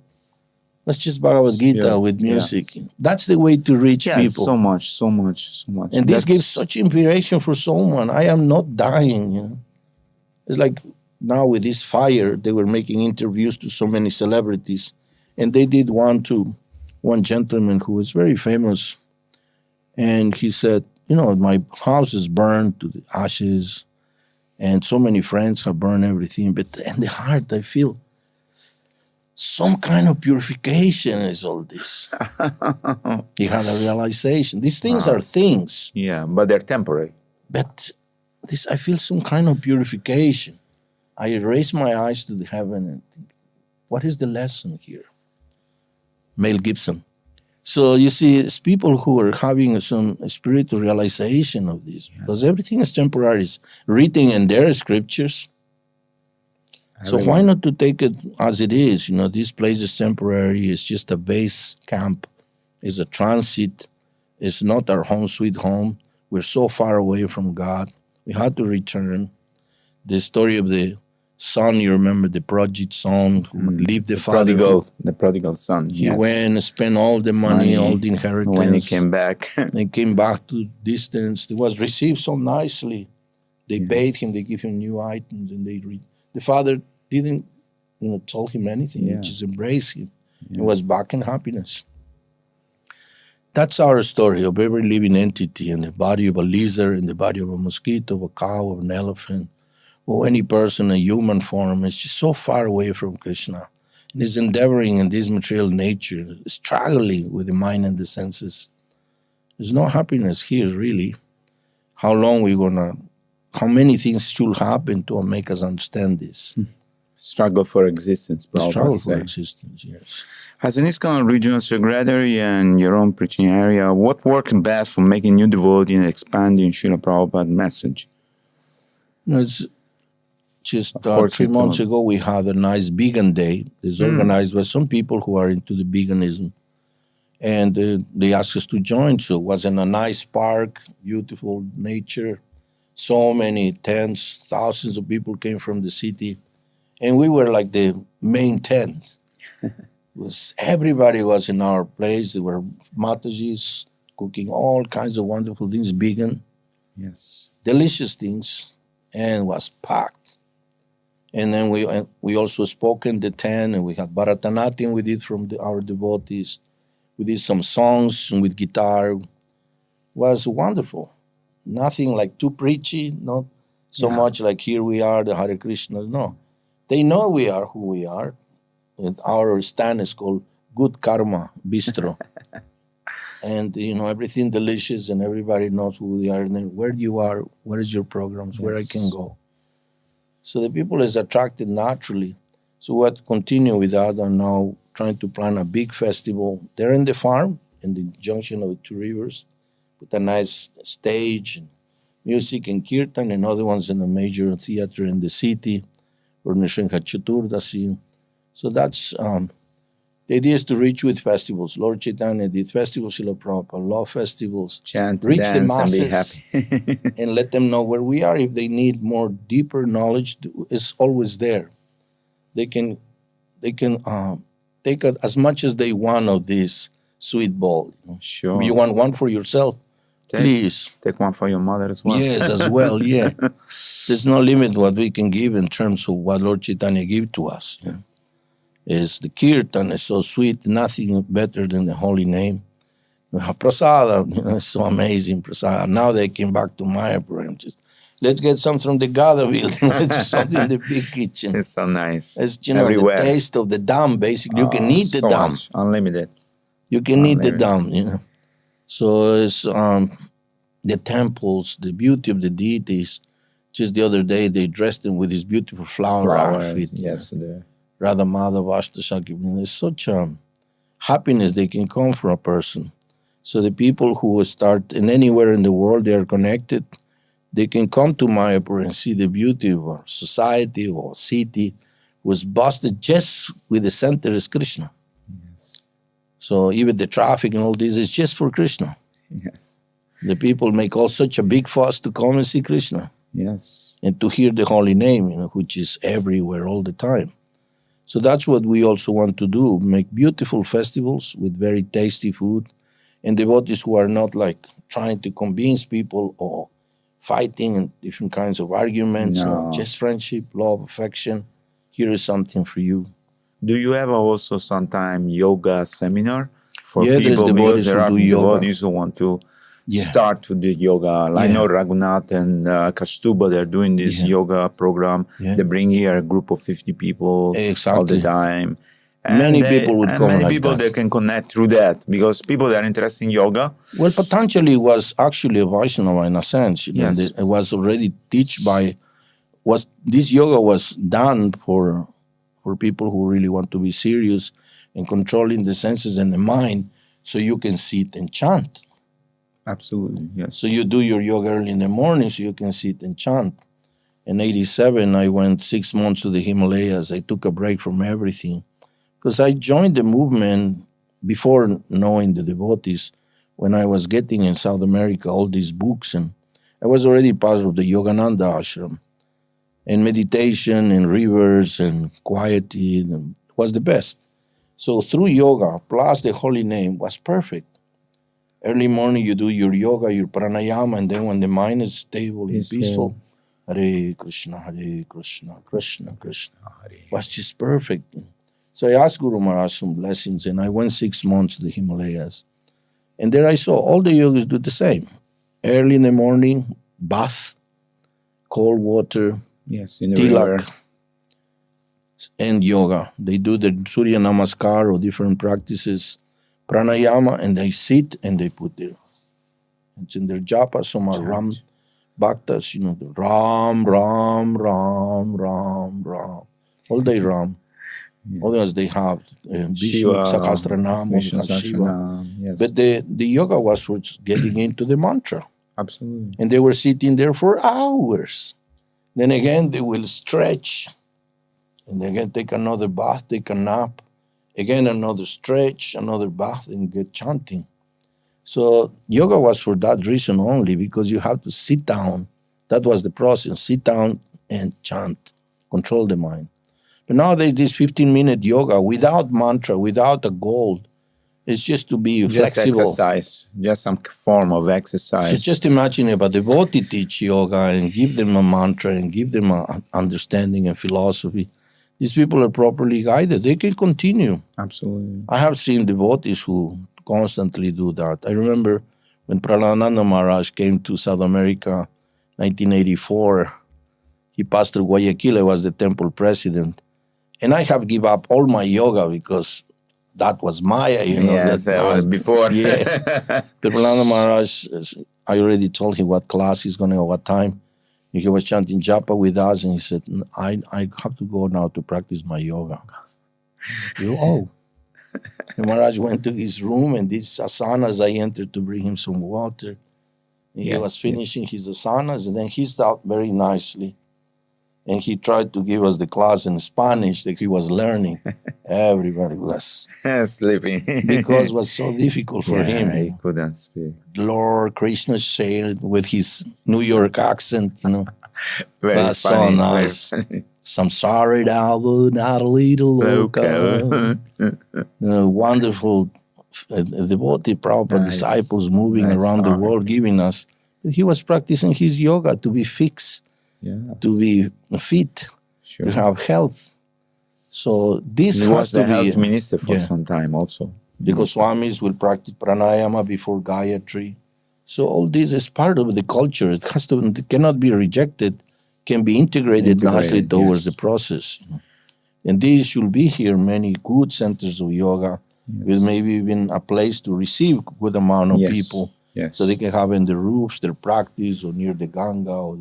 That's just Bhagavad Gita Yeah, with yeah. music. That's the way to reach Yes, people. so much, so much, so much. And this That's- gives such inspiration for someone. I am not dying. You know? It's like now with this fire, they were making interviews to so many celebrities. And they did one to one gentleman who was very famous. And he said, you know, my house is burned to the ashes. And so many friends have burned everything. But in the heart, I feel some kind of purification is all this. He had a realization. These things are things. Yeah, but they're temporary. But this, I feel some kind of purification. I raise my eyes to the heaven and think, what is the lesson here? Mel Gibson. So you see, it's people who are having some spiritual realization of this, because everything is temporary. It's written in their scriptures. So why not to take it as it is? You know, this place is temporary. It's just a base camp. It's a transit. It's not our home sweet home. We're so far away from God. We had to return. The story of the son, you remember the prodigal son who leave the father. The prodigal son. He went and spent all the money, all the inheritance. When he came back. He came back to distance. He was received so nicely. They bathed him. They give him new items, and they read. The father didn't, tell him anything. He just embraced him. He was back in happiness. That's our story of every living entity in the body of a lizard, in the body of a mosquito, of a cow, of an elephant, or any person in human form. Is just so far away from Krishna. And is endeavoring in this material nature, struggling with the mind and the senses. There's no happiness here, really. How long how many things should happen to make us understand this? Struggle for existence. Struggle for existence, yes. As an ISKCON regional secretary and your own preaching area, what worked best for making new devotee and expanding Srila Prabhupada's message? It's just 3 months ago, we had a nice vegan day. It's organized by some people who are into the veganism. And they asked us to join. So it was in a nice park, beautiful nature, so many tents, thousands of people came from the city. And we were like the main tent. Everybody was in our place. There were Matajis cooking all kinds of wonderful things, vegan. Yes. Delicious things, and was packed. And then we also spoke in the tent, and we had Bharatanatyam we did from our devotees. We did some songs with guitar. It was wonderful. Nothing like too preachy, not so much like here we are, the Hare Krishna. No. They know we are who we are. And our stand is called Good Karma Bistro. And, everything delicious, and everybody knows who they are, and where you are, where is your programs, where I can go. So the people is attracted naturally. So we have to continue with that, and now trying to plan a big festival there in the farm, in the junction of the two rivers, with a nice stage, and music and kirtan, and other ones in a major theater in the city, or Nrsimha Chaturdasi. So that's the idea is to reach with festivals. Lord Chaitanya did festivals, Srila Prabhupada, love festivals. Chant, reach dance, the masses, and be happy. and let them know where we are. If they need more deeper knowledge, it's always there. They can take as much as they want of this sweet bowl. Sure. If you want one for yourself, please. Take one for your mother as well. Yes, as well, yeah. There's no limit what we can give in terms of what Lord Chaitanya gave to us. Yeah. Is the kirtan is so sweet, nothing better than the holy name. Prasada, it's so amazing, prasada. Now they came back to Mayapur and just, let's get some from the Gada building. Let's do something in the big kitchen. It's so nice. It's, everywhere. The taste of the dam, basically. You can eat the so dam. Much. Unlimited. You can eat the dam, So it's the temples, the beauty of the deities. Just the other day, they dressed them with this beautiful flower outfit. Yes, Radha Madhava Ashtashaki. There's such happiness they can come from a person. So the people who start in anywhere in the world, they are connected. They can come to Mayapur and see the beauty of our society or city was busted just with the center is Krishna. Yes. So even the traffic and all this is just for Krishna. Yes. The people make all such a big fuss to come and see Krishna Yes. and to hear the holy name, which is everywhere all the time. So that's what we also want to do, make beautiful festivals with very tasty food, and devotees who are not like trying to convince people or fighting and different kinds of arguments, No. just friendship, love, affection. Here is something for you. Do you have also sometime yoga seminar for Yeah, there's people? Because devotees there who are do yoga. devotees who want to Yeah. start to do yoga. I Yeah. know Raghunath and Kastuba, they're doing this Yeah. yoga program. Yeah. They bring here a group of 50 people all the Exactly. time. Many people would come many like people that. they can connect through that because people that are interested in yoga. Well, Patanjali was actually a Vaishnava in a sense. Yes. It was already this yoga was done for people who really want to be serious in controlling the senses and the mind, so you can sit and chant. Absolutely, yes. So you do your yoga early in the morning so you can sit and chant. In 87, I went 6 months to the Himalayas. I took a break from everything because I joined the movement before knowing the devotees when I was getting in South America all these books, and I was already part of the Yogananda ashram. And meditation and rivers and quietude was the best. So through yoga plus the holy name was perfect. Early morning you do your yoga, your pranayama, and then when the mind is stable and peaceful, Hare Krishna, Krishna Krishna, was just perfect. So I asked Guru Maharaj some blessings, and I went 6 months to the Himalayas. And there I saw all the yogis do the same. Early in the morning, bath, cold water, yes, in the river. tilak, and yoga. They do the Surya Namaskar or different practices, pranayama, and they sit and they put it's in their japa. Some are Ram Bhaktas, the Ram, Ram, Ram, Ram, Ram. All day Ram. Yes. Others they have Vishnu Sahasranam, Vishnu Shiva. Sahasranam, yes. But the yoga was for getting into the mantra. Absolutely. And they were sitting there for hours. Then again, they will stretch. And then again, take another bath, take a nap. Again, another stretch, another bath, and get chanting. So yoga was for that reason only, because you have to sit down. That was the process. Sit down and chant. Control the mind. But nowadays, this 15-minute yoga without mantra, without a goal, it's just to be just flexible. Exercise, just some form of exercise. So just imagine if a devotee teach yoga and give them a mantra and give them an understanding and philosophy. These people are properly guided. They can continue. Absolutely. I have seen devotees who constantly do that. I remember when Prahlad Maharaj came to South America, 1984, he passed through Guayaquil. I was the temple president. And I have given up all my yoga because that was Maya, Yes, that was before. Yeah. Prahlad Maharaj, I already told him what class he's going to go, what time. He was chanting japa with us, and he said, I have to go now to practice my yoga. And Maharaj went to his room, and these asanas, I entered to bring him some water. And he was finishing his asanas, and then he stopped very nicely. And he tried to give us the class in Spanish that he was learning. Everybody was sleeping because it was so difficult for him. He couldn't speak. Lord Krishna shared with his New York accent, Very That's funny, so nice. Samsara Dalu Natalido Loka. Wonderful devotee Prabhupada disciples moving around the world giving us. He was practicing his yoga to be fixed. To be fit, to have health. So this he has was to the be health minister for some time also. The Goswamis will practice pranayama before Gayatri. So all this is part of the culture. It cannot be rejected, can be integrated nicely towards the process. And these should be here, many good centers of yoga, with maybe even a place to receive good amount of people. So they can have in the roofs their practice or near the Ganga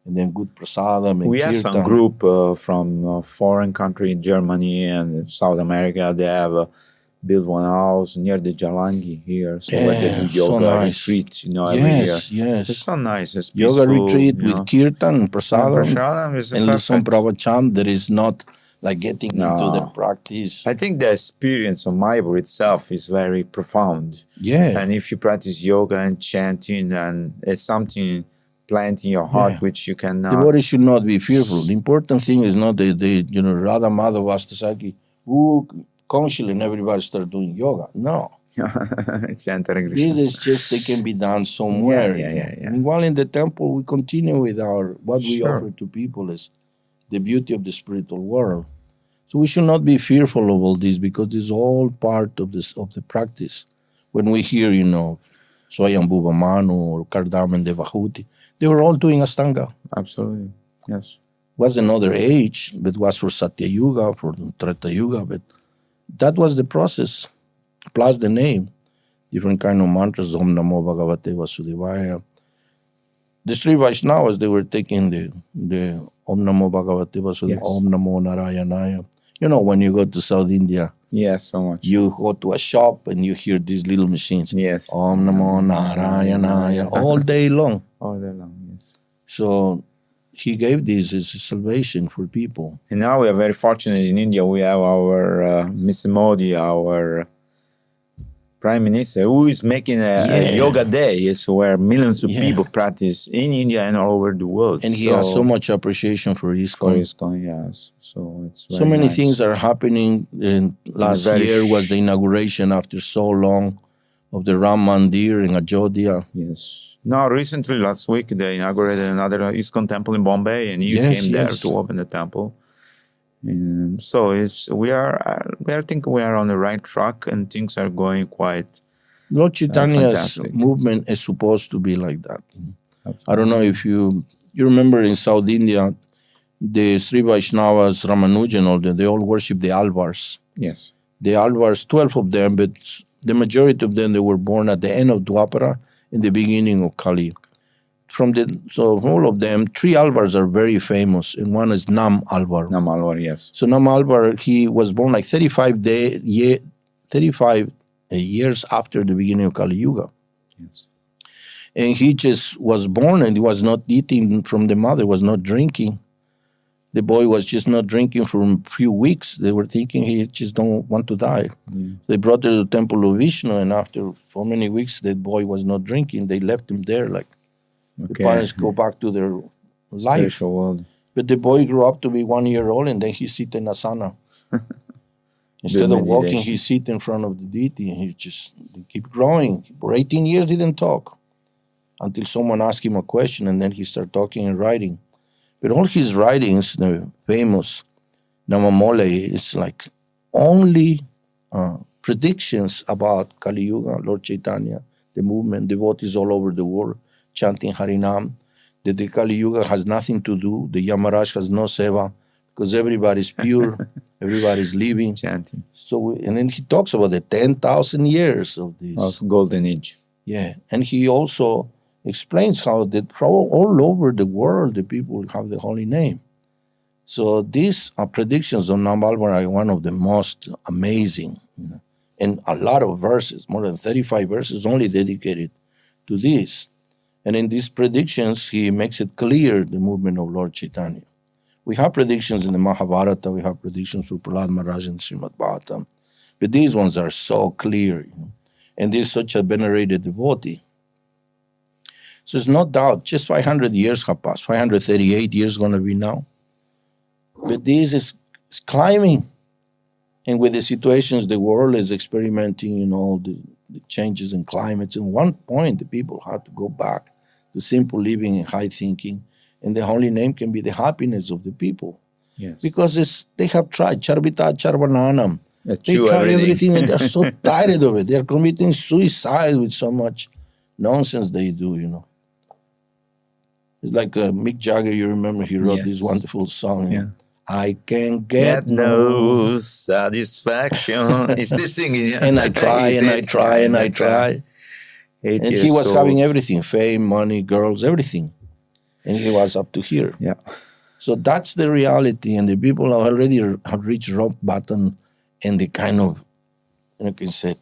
and then good prasadam and we kirtan. have some group from foreign country, Germany and South America. They have built one house near the Jalangi here, so where they do Yeah, so yoga nice. retreats, every year. Yes, It's yes. so nice. It's Yoga peaceful, retreat with kirtan, And prasadam, Prahlad is and some perfect. pravacham. There is not like getting into the No, practice. I think the experience of Mayapur itself is very profound. Yeah, And if you practice yoga and chanting, and it's something plant in your heart yeah. which you The cannot. body should not be fearful. The important thing is not Radha Madhava Astasaki, who consciously and everybody start doing yoga. No. Chanting This Krishna. is just they can be done somewhere. Yeah. Meanwhile, in the temple, we continue with what we Sure. offer to people is the beauty of the spiritual world. So we should not be fearful of all this because it's all part of the practice. When we hear, Swayambhuva Manu or Kardama and Devahuti, they were all doing Astanga. Absolutely. Yes. Was another age, but was for Satya Yuga, for Treta Yuga, but that was the process, plus the name. Different kind of mantras, Om Namo Bhagavate Vasudevaya. The Sri Vaishnavas, they were taking the Om Namo Bhagavate Vasudevaya, Yes. Om Namo Narayanaya. When you go to South India, Yes, so much. you go to a shop and you hear these little machines. Yes. Om Namo Narayanaya, all day long. All day long, yes. So he gave this as a salvation for people. And now we are very fortunate in India. We have our Mr. Modi, our Prime Minister, who is making a yoga day, so where millions of people practice in India and all over the world. And he has so much appreciation for ISKCON. For ISKCON, yes. So it's very so many nice. things are happening. Last year was the inauguration after so long of the Ram Mandir in Ajodhya. Yes. Now, recently, last week, they inaugurated another ISKCON temple in Bombay, and you came there to open the temple. So we think we are on the right track, and things are going quite. Lord Chaitanya's movement is supposed to be like that. I don't know if you remember in South India, the Sri Vaishnavas, Ramanujan, they all worship the Alvars. Yes. The Alvars, 12 of them, but the majority of them, they were born at the end of Dwapara in the beginning of Kali. From all of them, 3 Alvars are very famous, and one is Nam Alvar. Nam Alvar, yes. So Nam Alvar, he was born like 35 years after the beginning of Kali Yuga. Yes. And he just was born and he was not eating from the mother, was not drinking. The boy was just not drinking for a few weeks. They were thinking he just don't want to die. They brought him to the temple of Vishnu, and after so many weeks, the boy was not drinking. They left him there like the parents go back to their life. Spiritual world. But the boy grew up to be 1 year old, and then he sit in asana. Instead of walking, he sit in front of the deity, and he just keep growing. For 18 years, he didn't talk until someone asked him a question, and then he started talking and writing. But all his writings, the famous Namamole, is like only predictions about Kali Yuga, Lord Chaitanya, the movement, devotees all over the world chanting Harinam, that the Kali Yuga has nothing to do, the Yamaraj has no seva, because everybody's pure, everybody's living. Chanting. So, and then he talks about the 10,000 years of this. Of golden age. Yeah, and he also explains how that all over the world the people have the holy name. So these predictions on Nambalvar are one of the most amazing, and a lot of verses, more than 35 verses only dedicated to this. And in these predictions, he makes it clear the movement of Lord Chaitanya. We have predictions in the Mahabharata, we have predictions for Prahlad Maharaj and Srimad Bhagavatam, but these ones are so clear, and this is such a venerated devotee. So it's no doubt, just 500 years have passed, 538 years going to be now. But this is climbing. And with the situations the world is experimenting, all the changes in climates, at one point the people have to go back to simple living and high thinking. And the holy name can be the happiness of the people. Yes. Because they have tried, Charvita Charvananam. They try everything and they're so tired of it. They're committing suicide with so much nonsense they do, It's like Mick Jagger, you remember, he wrote this wonderful song. Yeah. I can get no satisfaction. Is this singing? And I try and I try and I try. And he was having everything, fame, money, girls, everything. And he was up to here. Yeah. So that's the reality. And the people already have reached rock bottom, and they kind of you can say,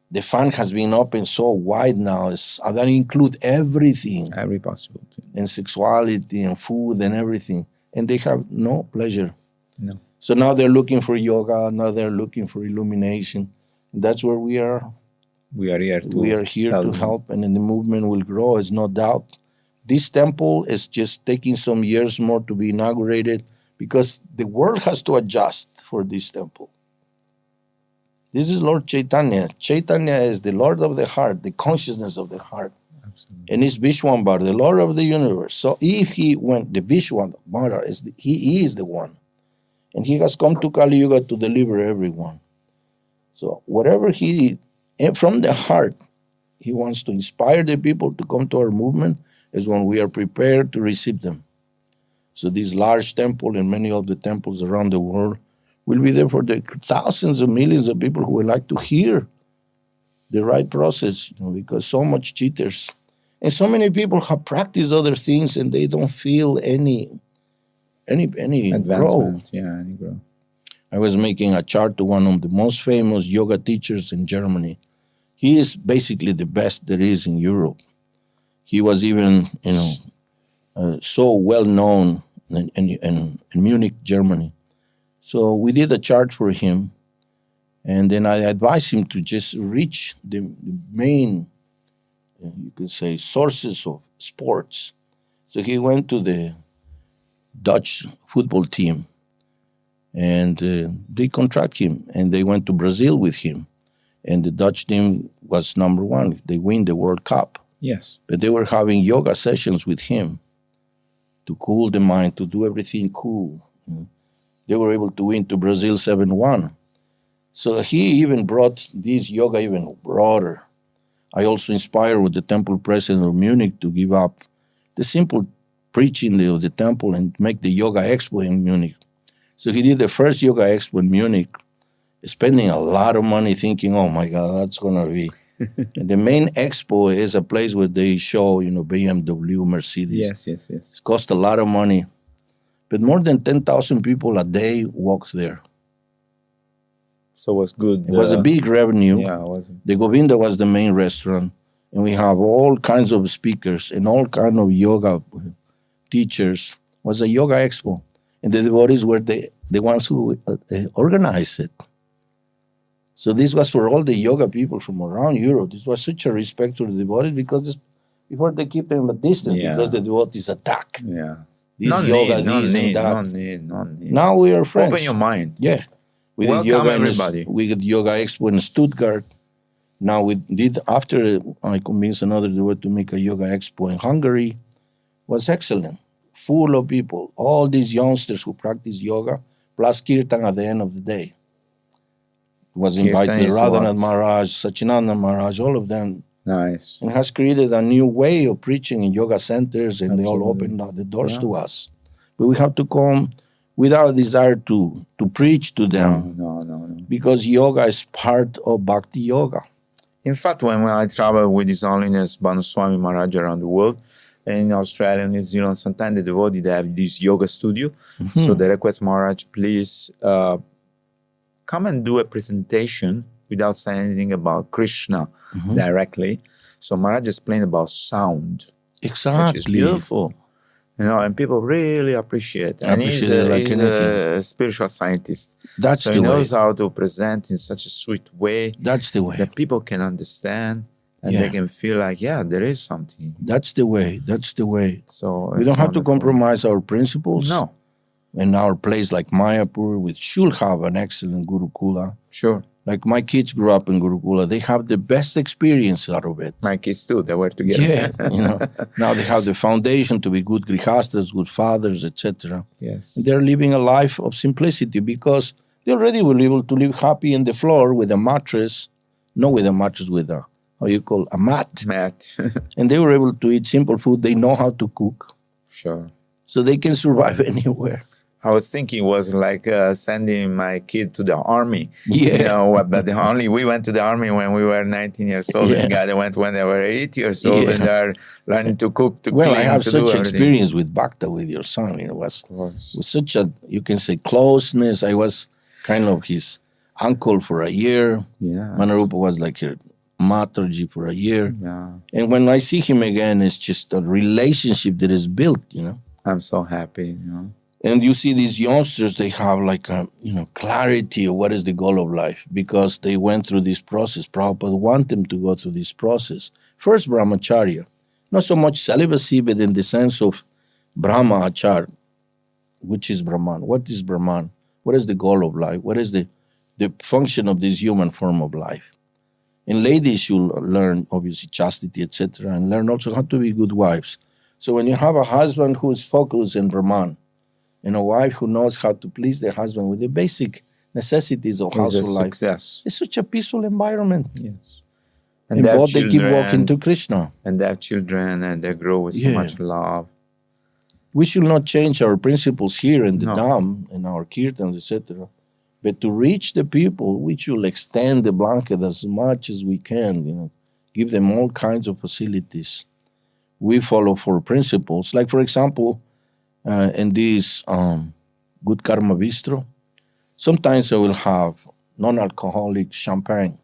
the fan has been open so wide now. That include everything, Every possible thing. and sexuality and food and everything. And they have no pleasure. No. So now they're looking for yoga. Now they're looking for illumination. And that's where we are. We are here to We are here to help, and then the movement will grow, is no doubt. This temple is just taking some years more to be inaugurated because the world has to adjust for this temple. This is Lord Chaitanya. Chaitanya is the Lord of the heart, the consciousness of the heart. Absolutely. And he's Vishwambar, the Lord of the universe. So if he went, the Vishwambar, he is the one. And he has come to Kali Yuga to deliver everyone. So whatever from the heart, he wants to inspire the people to come to our movement is when we are prepared to receive them. So this large temple and many of the temples around the world will be there for the thousands of millions of people who would like to hear the right process, because so much cheaters. And so many people have practiced other things and they don't feel any growth. Yeah, any growth. I was making a chart to one of the most famous yoga teachers in Germany. He is basically the best there is in Europe. He was even, so well known in Munich, Germany. So we did a chart for him, and then I advised him to just reach the main, you could say, sources of sports. So he went to the Dutch football team, and they contract him, and they went to Brazil with him, and the Dutch team was number one. They win the World Cup. Yes. But they were having yoga sessions with him to cool the mind, to do everything cool. They were able to win to Brazil 7-1. So he even brought this yoga even broader. I also inspired with the temple president of Munich to give up the simple preaching of the temple and make the yoga expo in Munich. So he did the first yoga expo in Munich, spending a lot of money thinking, oh my God, that's going to be. And the main expo is a place where they show, BMW, Mercedes. Yes. It cost a lot of money. But more than 10,000 people a day walked there. So it was good. It was a big revenue. Yeah, it was. The Govinda was the main restaurant. And we have all kinds of speakers and all kinds of yoga teachers. It was a yoga expo. And the devotees were the ones who organized it. So this was for all the yoga people from around Europe. This was such a respect to the devotees because before they keep them at distance because the devotees attack. Yeah. This yoga, this and that. No need. Now we are friends. Open your mind. Yeah. We Welcome did yoga everybody. We did yoga expo in Stuttgart. Now we did, after I convinced another devotee to make a yoga expo in Hungary, was excellent. Full of people. All these youngsters who practice yoga, plus kirtan at the end of the day. Was invited Radhanath Maharaj, Sachinanda Maharaj, all of them. Nice. And has created a new way of preaching in yoga centers, and they all opened the doors to us. But we have to come without a desire to preach to them. No. Because yoga is part of Bhakti Yoga. In fact, when I travel with His Holiness Banuswami Maharaj around the world, in Australia, New Zealand, sometimes the devotee, they have this yoga studio. Mm-hmm. So they request Maharaj, please come and do a presentation without saying anything about Krishna directly. So Maharaj explained about sound. Exactly. Which is beautiful. And people really appreciate it. And he's a spiritual scientist. That's the way. So he knows how to present in such a sweet way. That's the way. That people can understand and they can feel like, there is something. That's the way. So we don't have to compromise our principles. No. In our place like Mayapur, we should have an excellent Gurukula. Sure. Like my kids grew up in Gurukula. They have the best experience out of it. My kids too. They were together. Yeah. Now they have the foundation to be good grihastas, good fathers, etc. Yes. They're living a life of simplicity because they already were able to live happy in the floor with a mattress, not with a mattress, with a, a mat. And they were able to eat simple food. They know how to cook. Sure. So they can survive anywhere. I was thinking it was like sending my kid to the army. Yeah. But we went to the army when we were 19 years old. Yeah. The guy that went when they were 8 years old and they're learning to cook, to clean, I have to such do experience with Bhakta, with your son. It was such a, you can say, closeness. I was kind of his uncle for a year. Yeah. Manarupa was like her Mataji for a year. Yeah. And when I see him again, it's just a relationship that is built, I'm so happy, And you see these youngsters, they have like a, clarity of what is the goal of life because they went through this process. Prabhupada want them to go through this process. First, brahmacharya. Not so much celibacy, but in the sense of Brahma Achar, which is Brahman. What is Brahman? What is the goal of life? What is the function of this human form of life? And ladies should learn, obviously, chastity, etc., and learn also how to be good wives. So when you have a husband who is focused in Brahman, and a wife who knows how to please the husband with the basic necessities of It's a household life, success. it's such a peaceful environment. Yes. And they have both they keep walking children, to Krishna. and they have children, and they grow with so Yeah. much love. We should not change our principles here in the No. Dham, in our kirtans, etc. But to reach the people, we should extend the blanket as much as we can, give them all kinds of facilities. We follow four principles. Like, for example, in this Good Karma Bistro, sometimes I will have non-alcoholic champagne.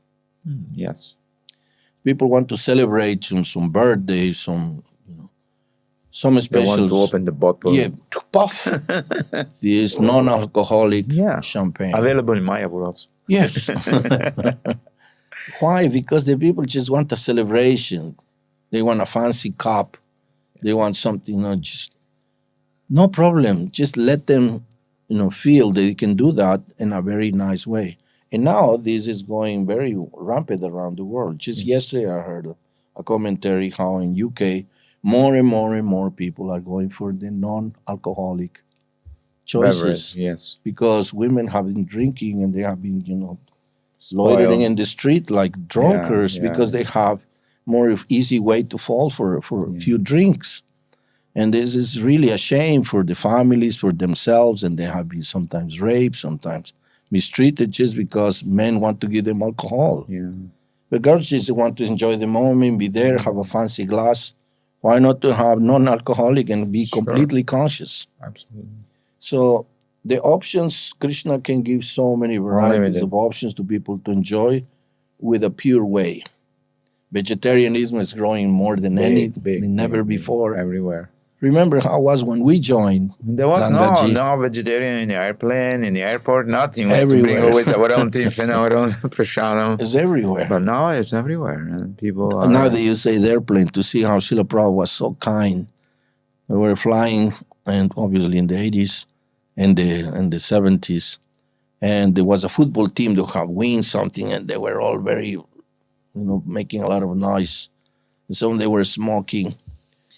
Yes. People want to celebrate some birthdays, some They want specials. to open the bottle. Yeah, puff. This non-alcoholic Yeah. champagne. Available in Mayapur also. Yes. Why? Because the people just want a celebration. They want a fancy cup. They want something, just no problem. Just let them, feel that they can do that in a very nice way. And now this is going very rampant around the world. Just yesterday I heard a commentary how in UK more and more and more people are going for the non-alcoholic choices. Beverage, yes. Because women have been drinking and they have been, loitering in the street like drunkards Yeah, because they have more of easy way to fall for a few drinks. And this is really a shame for the families, for themselves, and they have been sometimes raped, sometimes mistreated just because men want to give them alcohol. Yeah. But girls just want to enjoy the moment, be there, have a fancy glass. Why not to have non-alcoholic and be completely conscious? Absolutely. So the options, Krishna can give so many varieties of options to people to enjoy with a pure way. Vegetarianism is growing more than never before. Everywhere. Remember how it was when we joined? There was Gangaji. no vegetarian in the airplane, in the airport, nothing. We Everywhere. had to bring always our own tiffin, our own prasadam. It's everywhere. But now it's everywhere, and people are... Now that you say the airplane, to see how Srila Prabhupada was so kind. We were flying, and obviously in the 80s and the 70s, and there was a football team that had won something, and they were all very, making a lot of noise. And some they were smoking.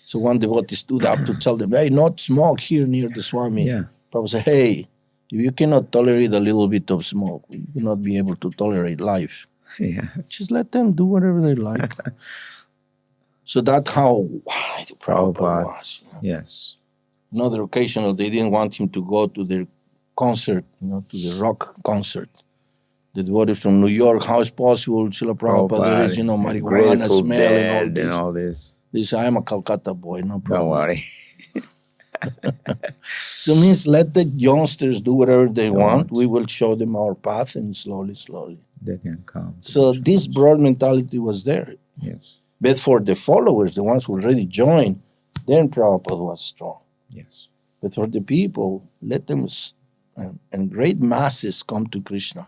So one devotee stood up to tell them, hey, not smoke here near the Swami. Yeah. Prabhupada said, hey, if you cannot tolerate a little bit of smoke, you cannot be able to tolerate life. Yeah. Just let them do whatever they like. So that's how wide Prabhupada was. Yes. Another occasion, they didn't want him to go to their concert, to the rock concert. The devotee from New York, how is possible, Srila Prabhupada, there is, marijuana smell and all this. They say, I'm a Calcutta boy, no problem. Don't worry. So it means let the youngsters do whatever they want. We will show them our path and slowly. They can come. So this broad mentality was there. Yes. But for the followers, the ones who already joined, then Prabhupada was strong. Yes. But for the people, let them, and great masses come to Krishna.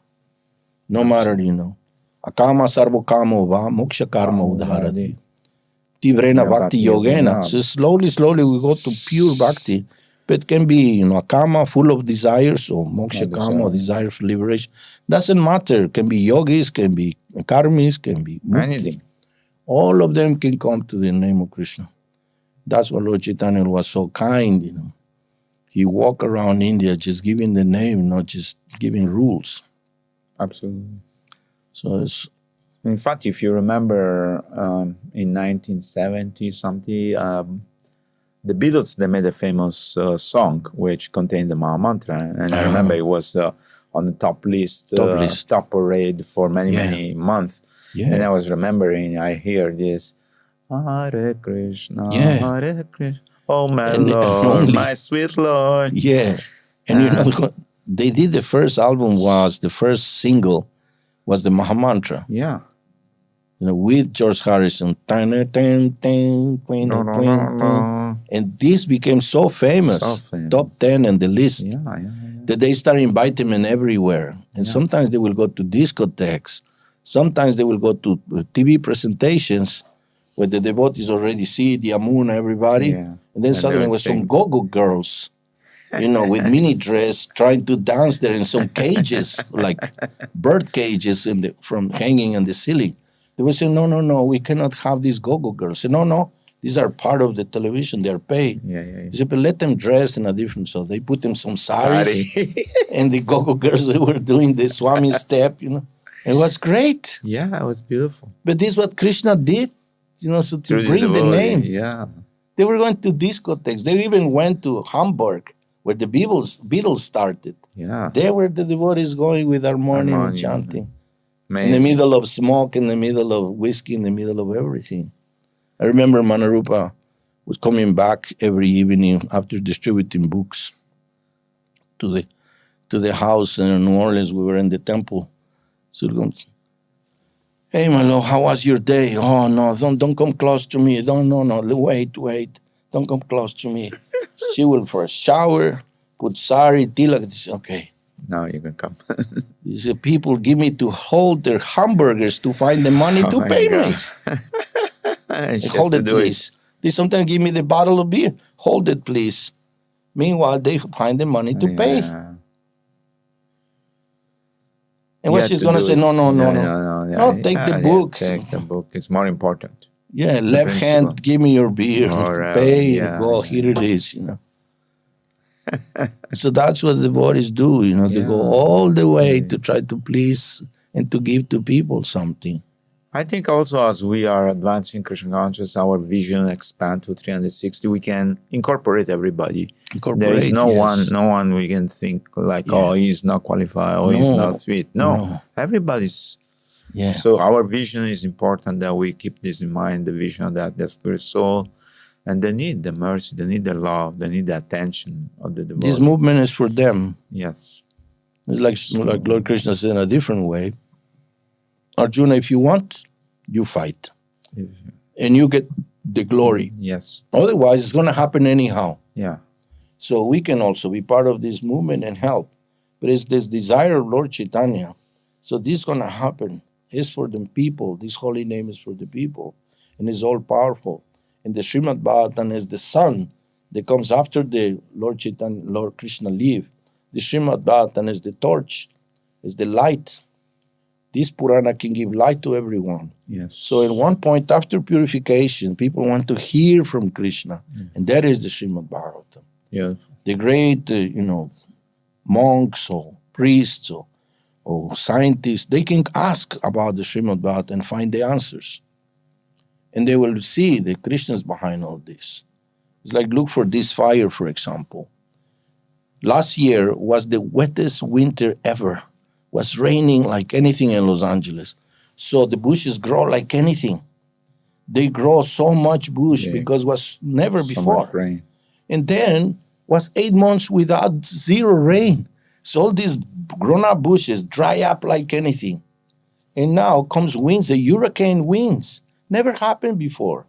No matter, Akama sarvo kamo va moksha karma udharati. Tivrena bhakti yogena. So slowly we go to pure bhakti. But it can be, a kama full of desires or moksha kama or desire for liberation. Doesn't matter. It can be yogis, can be karmis, can be mukti. Anything. All of them can come to the name of Krishna. That's why Lord Chaitanya was so kind, He walked around India just giving the name, not just giving rules. Absolutely. So it's... In fact, if you remember, in 1970 something, the Beatles, they made a famous song which contained the Maha Mantra, and I remember it was on the top list, top parade for many months. Yeah. And I was remembering, I hear this, Hare Krishna, Hare Krishna, oh my Lord, my sweet Lord. Yeah. And they did the first album was the first single was the Mahamantra. Yeah. With George Harrison. And this became so famous, top 10 in the list, that they started inviting them everywhere. And sometimes they will go to discotheques. Sometimes they will go to TV presentations where the devotees already see the Amuna, everybody. Yeah. And then suddenly was some go-go girls, with mini dress trying to dance there in some cages, like bird cages from hanging on the ceiling. They would say, no, we cannot have these go-go girls. Say, no, these are part of the television. They're paid. They said, but let them dress in a different. So they put them some saris. And the go-go girls, they were doing the Swami step, It was great. Yeah, it was beautiful. But this is what Krishna did, so to bring the name. Yeah. They were going to discotheques. They even went to Hamburg, where the Beatles started. Yeah. There were the devotees going with harmonium and chanting. Amazing. In the middle of smoke, in the middle of whiskey, in the middle of everything. I remember Manarupa was coming back every evening after distributing books to the house in New Orleans. We were in the temple. So he goes, hey, my lord, how was your day? Oh, no, don't come close to me. No, wait. Don't come close to me. She will first shower, put sari, tilak. Okay. Now you can come. These people give me to hold their hamburgers to find the money to pay me. Hold it, please. They sometimes give me the bottle of beer. Hold it, please. Meanwhile, they find the money to pay. And what she's going to say, no. Take the book. Take the book. It's more important. Yeah, left hand, give me your beer. Pay, go, here it is, So that's what the devotees do, They go all the way to try to please and to give to people something. I think also as we are advancing Krishna consciousness, our vision expand to 360. We can incorporate everybody. There is no one we can think like, oh, he's not qualified, or he's not fit. No. Everybody's. Yeah. So our vision is important that we keep this in mind, the vision that the spirit soul, and they need the mercy, they need the love, they need the attention of the devotees. This movement is for them. Yes. It's like Lord Krishna said in a different way. Arjuna, if you want, you fight. And you get the glory. Yes. Otherwise, it's going to happen anyhow. Yeah. So we can also be part of this movement and help. But it's this desire of Lord Chaitanya. So this is going to happen. It's for the people. This holy name is for the people. And it's all powerful. And the Srimad Bhagavatam is the sun that comes after the Lord Chaitanya, Lord Krishna leave. The Srimad Bhagavatam is the torch, is the light. This Purana can give light to everyone. Yes. So at one point after purification, people want to hear from Krishna. And that is the Srimad Bhagavatam. Yeah. The great, monks or priests or scientists, they can ask about the Srimad Bhagavatam and find the answers. And they will see the Krishna's behind all this. It's like, look for this fire, for example. Last year was the wettest winter ever. Was raining like anything in Los Angeles. So the bushes grow like anything. They grow so much bush because was never so before. Much rain. And then was 8 months without zero rain. So all these grown-up bushes dry up like anything. And now comes winds, the hurricane winds. Never happened before.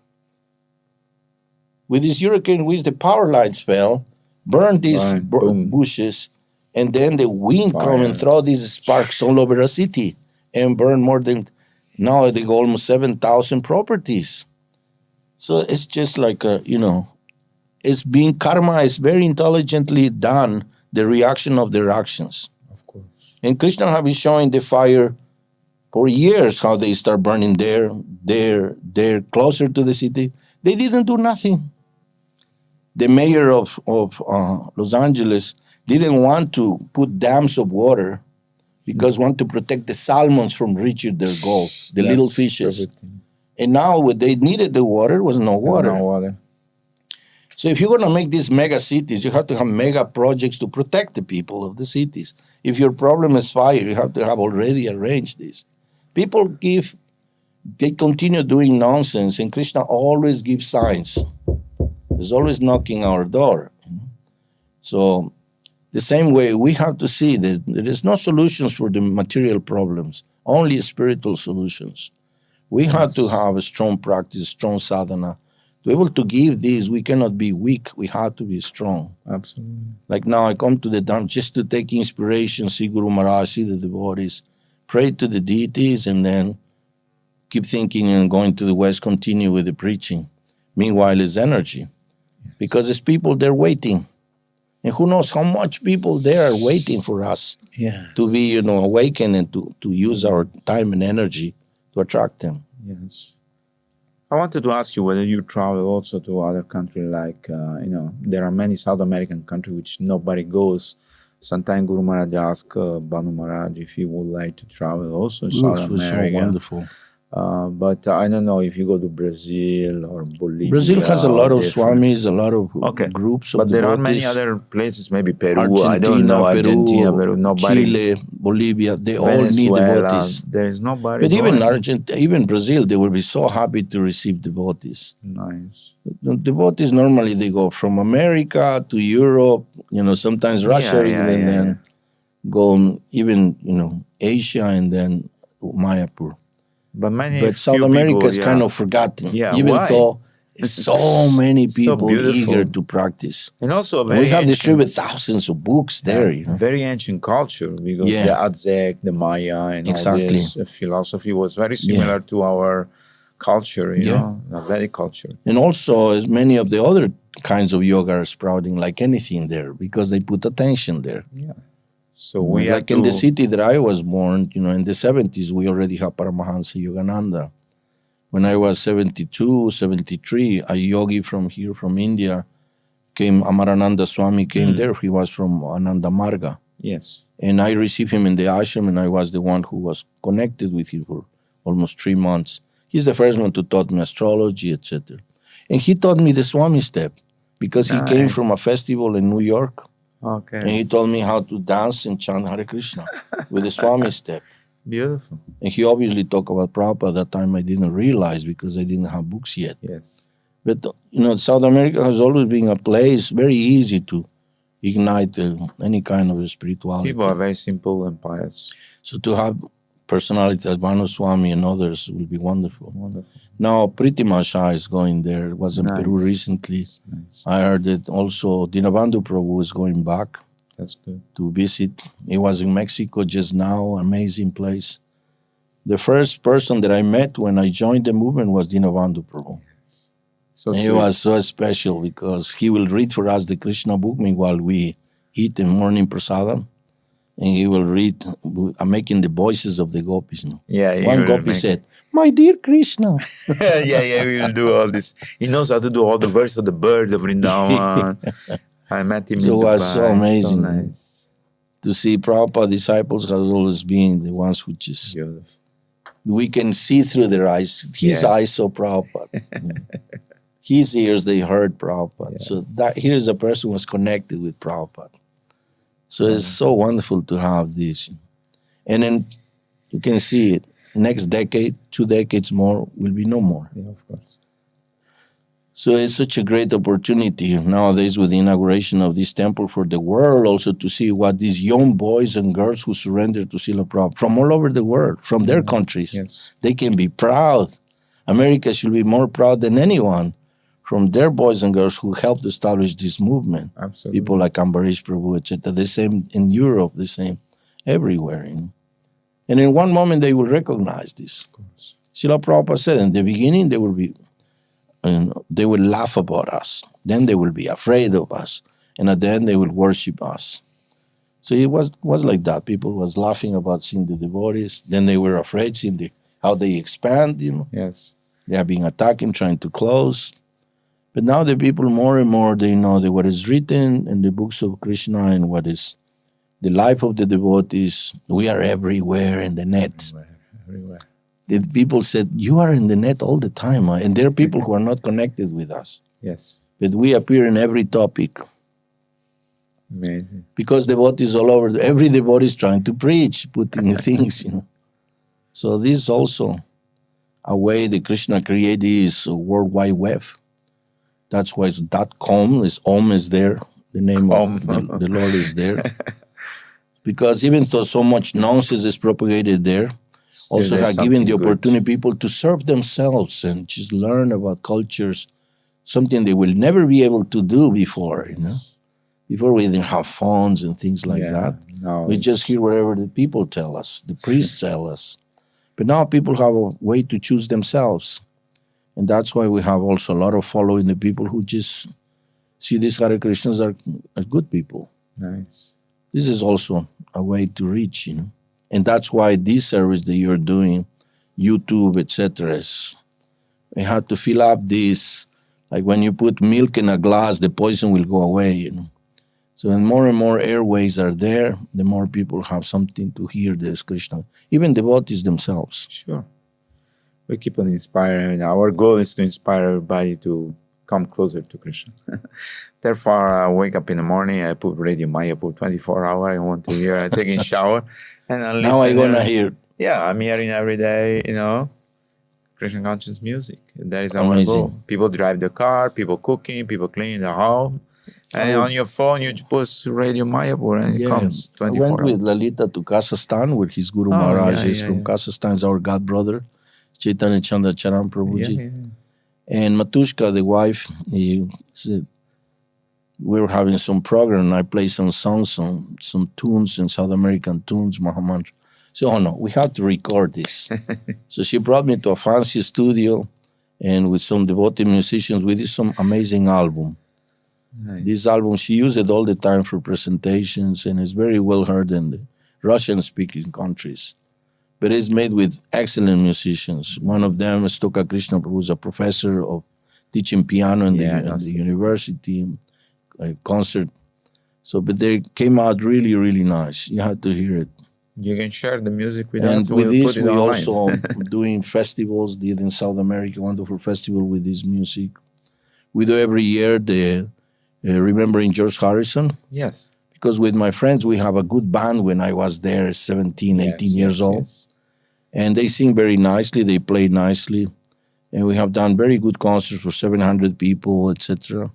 With these hurricane winds, the power lines fell, burned these bushes, and then the wind come and throw these sparks all over the city and burn more than, now they go almost 7,000 properties. So it's just like, it's being, karma is very intelligently done, the reaction of their actions. Of course. And Krishna have been showing the fire for years, how they start burning there, closer to the city. They didn't do nothing. The mayor of Los Angeles didn't want to put dams of water because want to protect the salmons from reaching their goal, the little fishes. Everything. And now when they needed the water, there was no water. No water. So if you're going to make these mega cities, you have to have mega projects to protect the people of the cities. If your problem is fire, you have to have already arranged this. People they continue doing nonsense, and Krishna always gives signs. He's always knocking our door. So The same way we have to see that there is no solutions for the material problems, only spiritual solutions. We have to Yes. have a strong practice, strong sadhana. To be able to give this, we cannot be weak. We have to be strong. Absolutely. Like now, I come to the Dham just to take inspiration, see Guru Maharaj, see the devotees, pray to the deities, and then keep thinking and going to the West, continue with the preaching. Meanwhile, it's energy. Because it's people there waiting. And who knows how much people there are waiting for us Yes. to be, awakened and to use our time and energy to attract them. Yes. I wanted to ask you whether you travel also to other countries like, there are many South American countries which nobody goes. Sometimes Guru Maharaj asks Banu Maharaj if he would like to travel also to South It was so America. wonderful. But I don't know if you go to Brazil or Bolivia. Brazil has a lot of different- swamis, a lot of Okay. groups of But there are many devotees. other places, maybe Peru, Argentina, I don't know, Argentina, Peru, Peru, nobody. Chile, Bolivia, they all need Venezuela, devotees. there is nobody. But even going. even Brazil, they will be so happy to receive devotees. Nice. The devotees normally they go from America to Europe, sometimes Russia, and then go even Asia and then Mayapur. But many. But South few America people, is kind of forgotten, Yeah, even why? though so many So people beautiful. eager to practice. And also And very we have ancient- distributed thousands of books there. Very ancient culture because Yeah. the Aztec, the Maya, and Exactly. all this philosophy was very similar to our culture, the Vedic culture. And also, as many of the other kinds of yoga are sprouting like anything there because they put attention there. Yeah. So we have like in the to- city that I was born, in the 70s, we already have Paramahansa Yogananda. When I was 72, 73, a yogi from here, from India, Amarananda Swami came there. He was from Ananda Marga. Yes. And I received him in the ashram, and I was the one who was connected with him for almost 3 months. He's the first one to taught me astrology, etc. And he taught me the Swami step because he came from a Nice. festival in New York, Okay. and he told me how to dance and chant Hare Krishna with the Swami step. Beautiful. And he obviously talked about Prabhupada. At that time I didn't realize because I didn't have books yet. Yes. But, South America has always been a place very easy to ignite any kind of spirituality. People are very simple and pious. So to have personalities as Manu Swami and others will be wonderful. Wonderful. Now, Pritima Shah is going there. Was in Nice. Peru recently. Nice. I heard that also Dinabandhu Prabhu is going back That's good. to visit. He was in Mexico just now, amazing place. The first person that I met when I joined the movement was Dinabandhu Prabhu. So And he sweet. was so special because he will read for us the Krishna book meanwhile we eat the morning prasadam. And he will read, I'm making the voices of the gopis. Yeah, you One will gopi make- said, "My dear Krishna." yeah, we will do all this. He knows how to do all the verse of the bird of Vrindavan. I met him So in it Dubai. was so amazing. So nice. To see Prabhupada disciples has always been the ones who just, Beautiful. we can see through their eyes. His Yes. eyes saw Prabhupada. His ears, they heard Prabhupada. So Yes. that here is a person who was connected with Prabhupada. So it's so wonderful to have this. And then you can see it. Next decade, 2 decades more, will be no more. Yeah, of course. So it's such a great opportunity nowadays with the inauguration of this temple for the world also to see what these young boys and girls who surrender to Srila Prabhupada from all over the world, from their countries, Yes. they can be proud. America should be more proud than anyone from their boys and girls who helped establish this movement. Absolutely. People like Ambarish Prabhu, etc. The same in Europe, the same everywhere. And in one moment they will recognize this. Of course. Srila Prabhupada said in the beginning they will be, they will laugh about us. Then they will be afraid of us. And at the end they will worship us. So it was like that. People was laughing about seeing the devotees. Then they were afraid seeing how they expand, Yes. They have been attacking, trying to close. But now the people more and more, they know that what is written in the books of Krishna and what is the life of the devotees. We are everywhere in the net. Everywhere. The people said, you are in the net all the time. And there are people who are not connected with us. Yes. But we appear in every topic Amazing. because devotees all over, every devotee is trying to preach, putting things, So this is also a way that Krishna created his World Wide Web. That's why it's .com, Om is there. the name of Home. the Lord is there. Because even though so much nonsense is propagated there, Still also there's have given the something good. opportunity people to serve themselves and just learn about cultures, something they will never be able to do before, you know. Before we didn't have phones and things like Yeah, that. now We just hear whatever the people tell us, the priests tell us. But now people have a way to choose themselves. And that's why we have also a lot of following the people who just see these Hare Krishnas are good people. nice. This is also a way to reach, you know. And that's why this service that you're doing, YouTube, etc., is we have to fill up this. Like when you put milk in a glass, the poison will go away, you know. So when more and more airways are there, the more people have something to hear this Krishna, even devotees themselves. Sure. We keep on inspiring. Our goal is to inspire everybody to come closer to Krishna. Therefore, I wake up in the morning, I put Radio Mayapur 24 hours. I want to hear, I take a shower, and I listen. Now I'm going to hear. Yeah, I'm hearing every day, Krishna conscious music. That is our Amazing. goal. People drive the car, people cooking, people cleaning the home. And on your phone, you post Radio Mayapur and it comes I 24 went with hours. Lalita to Kazakhstan, where his Guru Oh, Maharaj yeah, is yeah, from yeah. Kazakhstan, is our god brother, Chaitanya Chanda Charan Prabhuji. Yeah. And Matushka, the wife, he said, we were having some program, and I played some songs, some tunes, some South American tunes, Mahamantra. So, oh no, we have to record this. So she brought me to a fancy studio, and with some devoted musicians, we did some amazing album. Nice. This album, she used it all the time for presentations, and it's very well heard in the Russian-speaking countries. But it's made with excellent musicians. One of them is Stoka Krishna, who's a professor of teaching piano in the university, a concert. So, but they came out really, really nice. You have to hear it. You can share the music with And us. with We'll this, put it we online. also doing festivals, did in South America, wonderful festival with this music. We do every year the Remembering George Harrison. Yes. Because with my friends, we have a good band when I was there, 17, 18 years old. Yes. And they sing very nicely, they play nicely. And we have done very good concerts for 700 people, etc.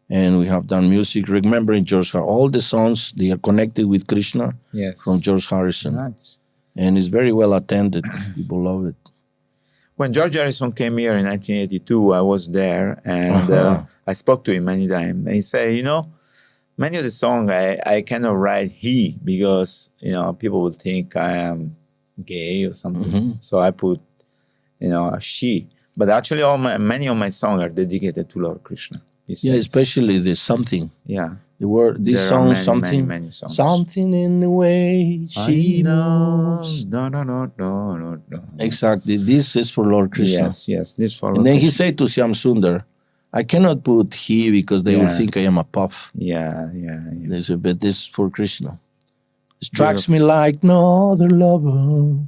And we have done music remembering George Harrison. All the songs, they are connected with Krishna from George Harrison. Nice. And it's very well attended. People love it. When George Harrison came here in 1982, I was there, and I spoke to him many times. And he said, many of the songs I cannot write he because, people will think I am gay or something. Mm-hmm. So I put, a she. But actually, many of my songs are dedicated to Lord Krishna. Yeah, especially the something. Yeah. The word, this There song, are something. many songs. Something in the way she moves. No. Exactly. This is for Lord Krishna. Yes. This for Lord And then he Krishna. said to Shyam Sundar, I cannot put he because they will think I am a puff. Yeah. They said, but this is for Krishna. It strikes me like no other lover.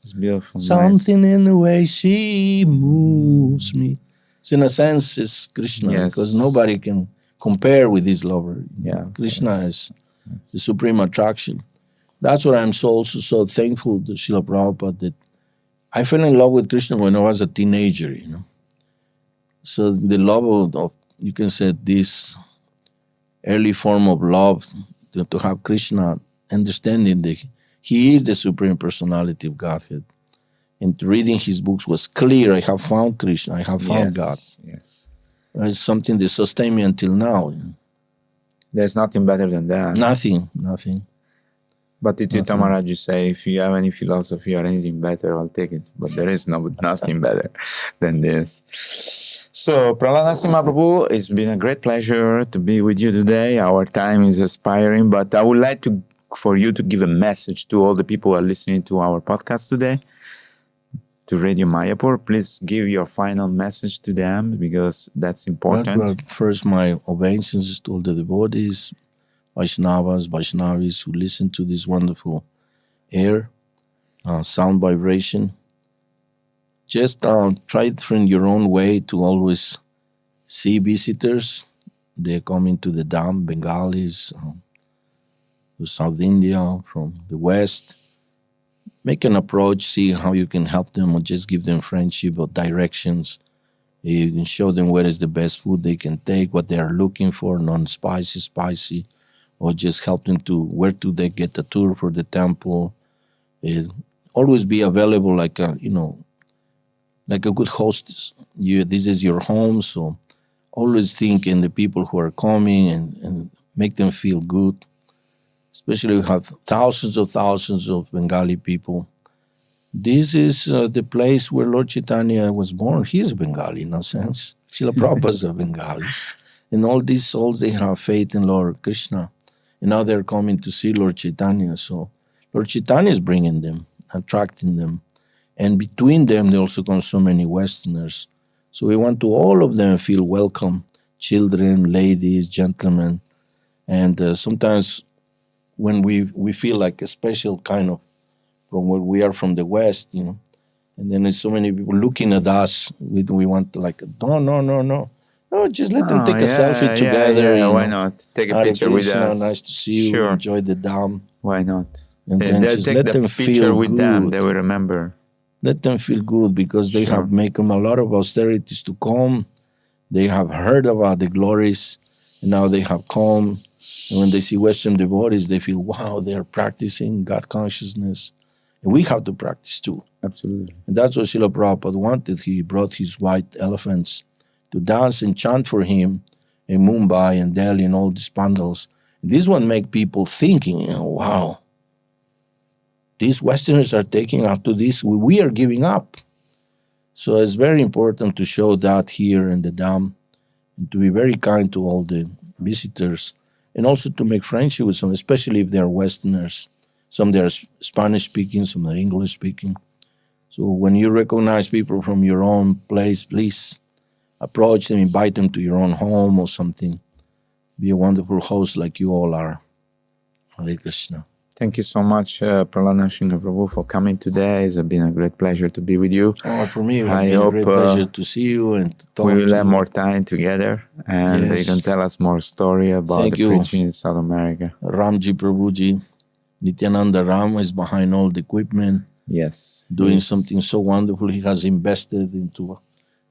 It's beautiful. Something in the way she moves me. So in a sense, it's Krishna because nobody can compare with his lover. Yeah, Krishna is the supreme attraction. That's what I'm also so thankful to Srila Prabhupada that I fell in love with Krishna when I was a teenager, So the love of you can say this early form of love to have Krishna understanding that he is the supreme personality of Godhead. And reading his books was clear. I have found Krishna. I have found God. Yes. It's something that sustained me until now. There's nothing better than that. Nothing. But Tita Maharaj say, if you have any philosophy or anything better, I'll take it. But there is nothing better than this. So, Prahlad Narasimha Prabhu, it's been a great pleasure to be with you today. Our time is expiring, but I would like for you to give a message to all the people who are listening to our podcast today, to Radio Mayapur. Please give your final message to them because that's important. Well, first, my obeisances to all the devotees, Vaishnavis who listen to this wonderful air, sound vibration. Just try it in your own way to always see visitors. They come into the Dham, Bengalis, to South India, from the West. Make an approach, see how you can help them or just give them friendship or directions. You show them where is the best food they can take, what they are looking for, non-spicy, spicy, or just help them to where do they get a tour for the temple. Uh, Always be available like a like a good hostess. This is your home, so always think in the people who are coming and make them feel good. Especially we have thousands of Bengali people. This is the place where Lord Chaitanya was born. He is Bengali in a sense. Srila Prabhupada is a Bengali. And all these souls, they have faith in Lord Krishna. And now they're coming to see Lord Chaitanya. So Lord Chaitanya is bringing them, attracting them. And between them, there also come so many Westerners. So we want to all of them feel welcome, children, ladies, gentlemen. And sometimes when we feel like a special kind of from where we are from the West, and then there's so many people looking at us. We want to like, no, just let them take a selfie together. Why not? Take a Hare picture with Krishna, us. nice to see you. Sure. Enjoy the Dham. Why not? And then They'll just take let the them picture feel with good. them. They will remember. Let them feel good because they Sure. have made them a lot of austerities to come. They have heard about the glories, and now they have come. And when they see Western devotees, they feel, wow, they are practicing God consciousness. And we have to practice too. Absolutely. And that's what Srila Prabhupada wanted. He brought his white elephants to dance and chant for him in Mumbai and Delhi and all these pandals. And this one make people thinking, wow, these Westerners are taking up to this. We are giving up. So it's very important to show that here in the Dham and to be very kind to all the visitors and also to make friendship with some, especially if they are Westerners. Some they are Spanish speaking, some are English speaking. So when you recognize people from your own place, please approach them, invite them to your own home or something. Be a wonderful host like you all are. Hare Krishna. Thank you so much, Prahlad Narasimha Prabhu, for coming today. It's been a great pleasure to be with you. Oh, for me, it has I been a hope, great pleasure to see you and to talk We will to have you. more time together, and you Yes. can tell us more story about Thank the you. preaching in South America. Ramji Prabhuji, Nityananda Ram is behind all the equipment, Yes. doing Yes. something so wonderful. He has invested into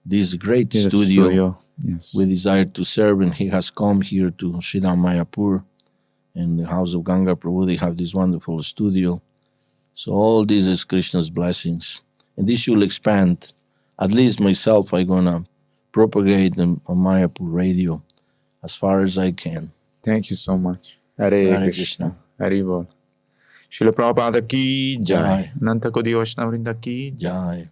this great Yes, studio Yes. with desire to serve, and he has come here to Sridham Mayapur in the house of Ganga Prabhu. They have this wonderful studio. So all this is Krishna's blessings. And this should expand. At least myself, I'm going to propagate them on Mayapur radio as far as I can. Thank you so much. Hare Hare Krishna. Krishna. Hare Bol. Srila Prabhupada ki jai. Jai. Nanta Kodi Vaishnava Vrinda ki jai. Jai.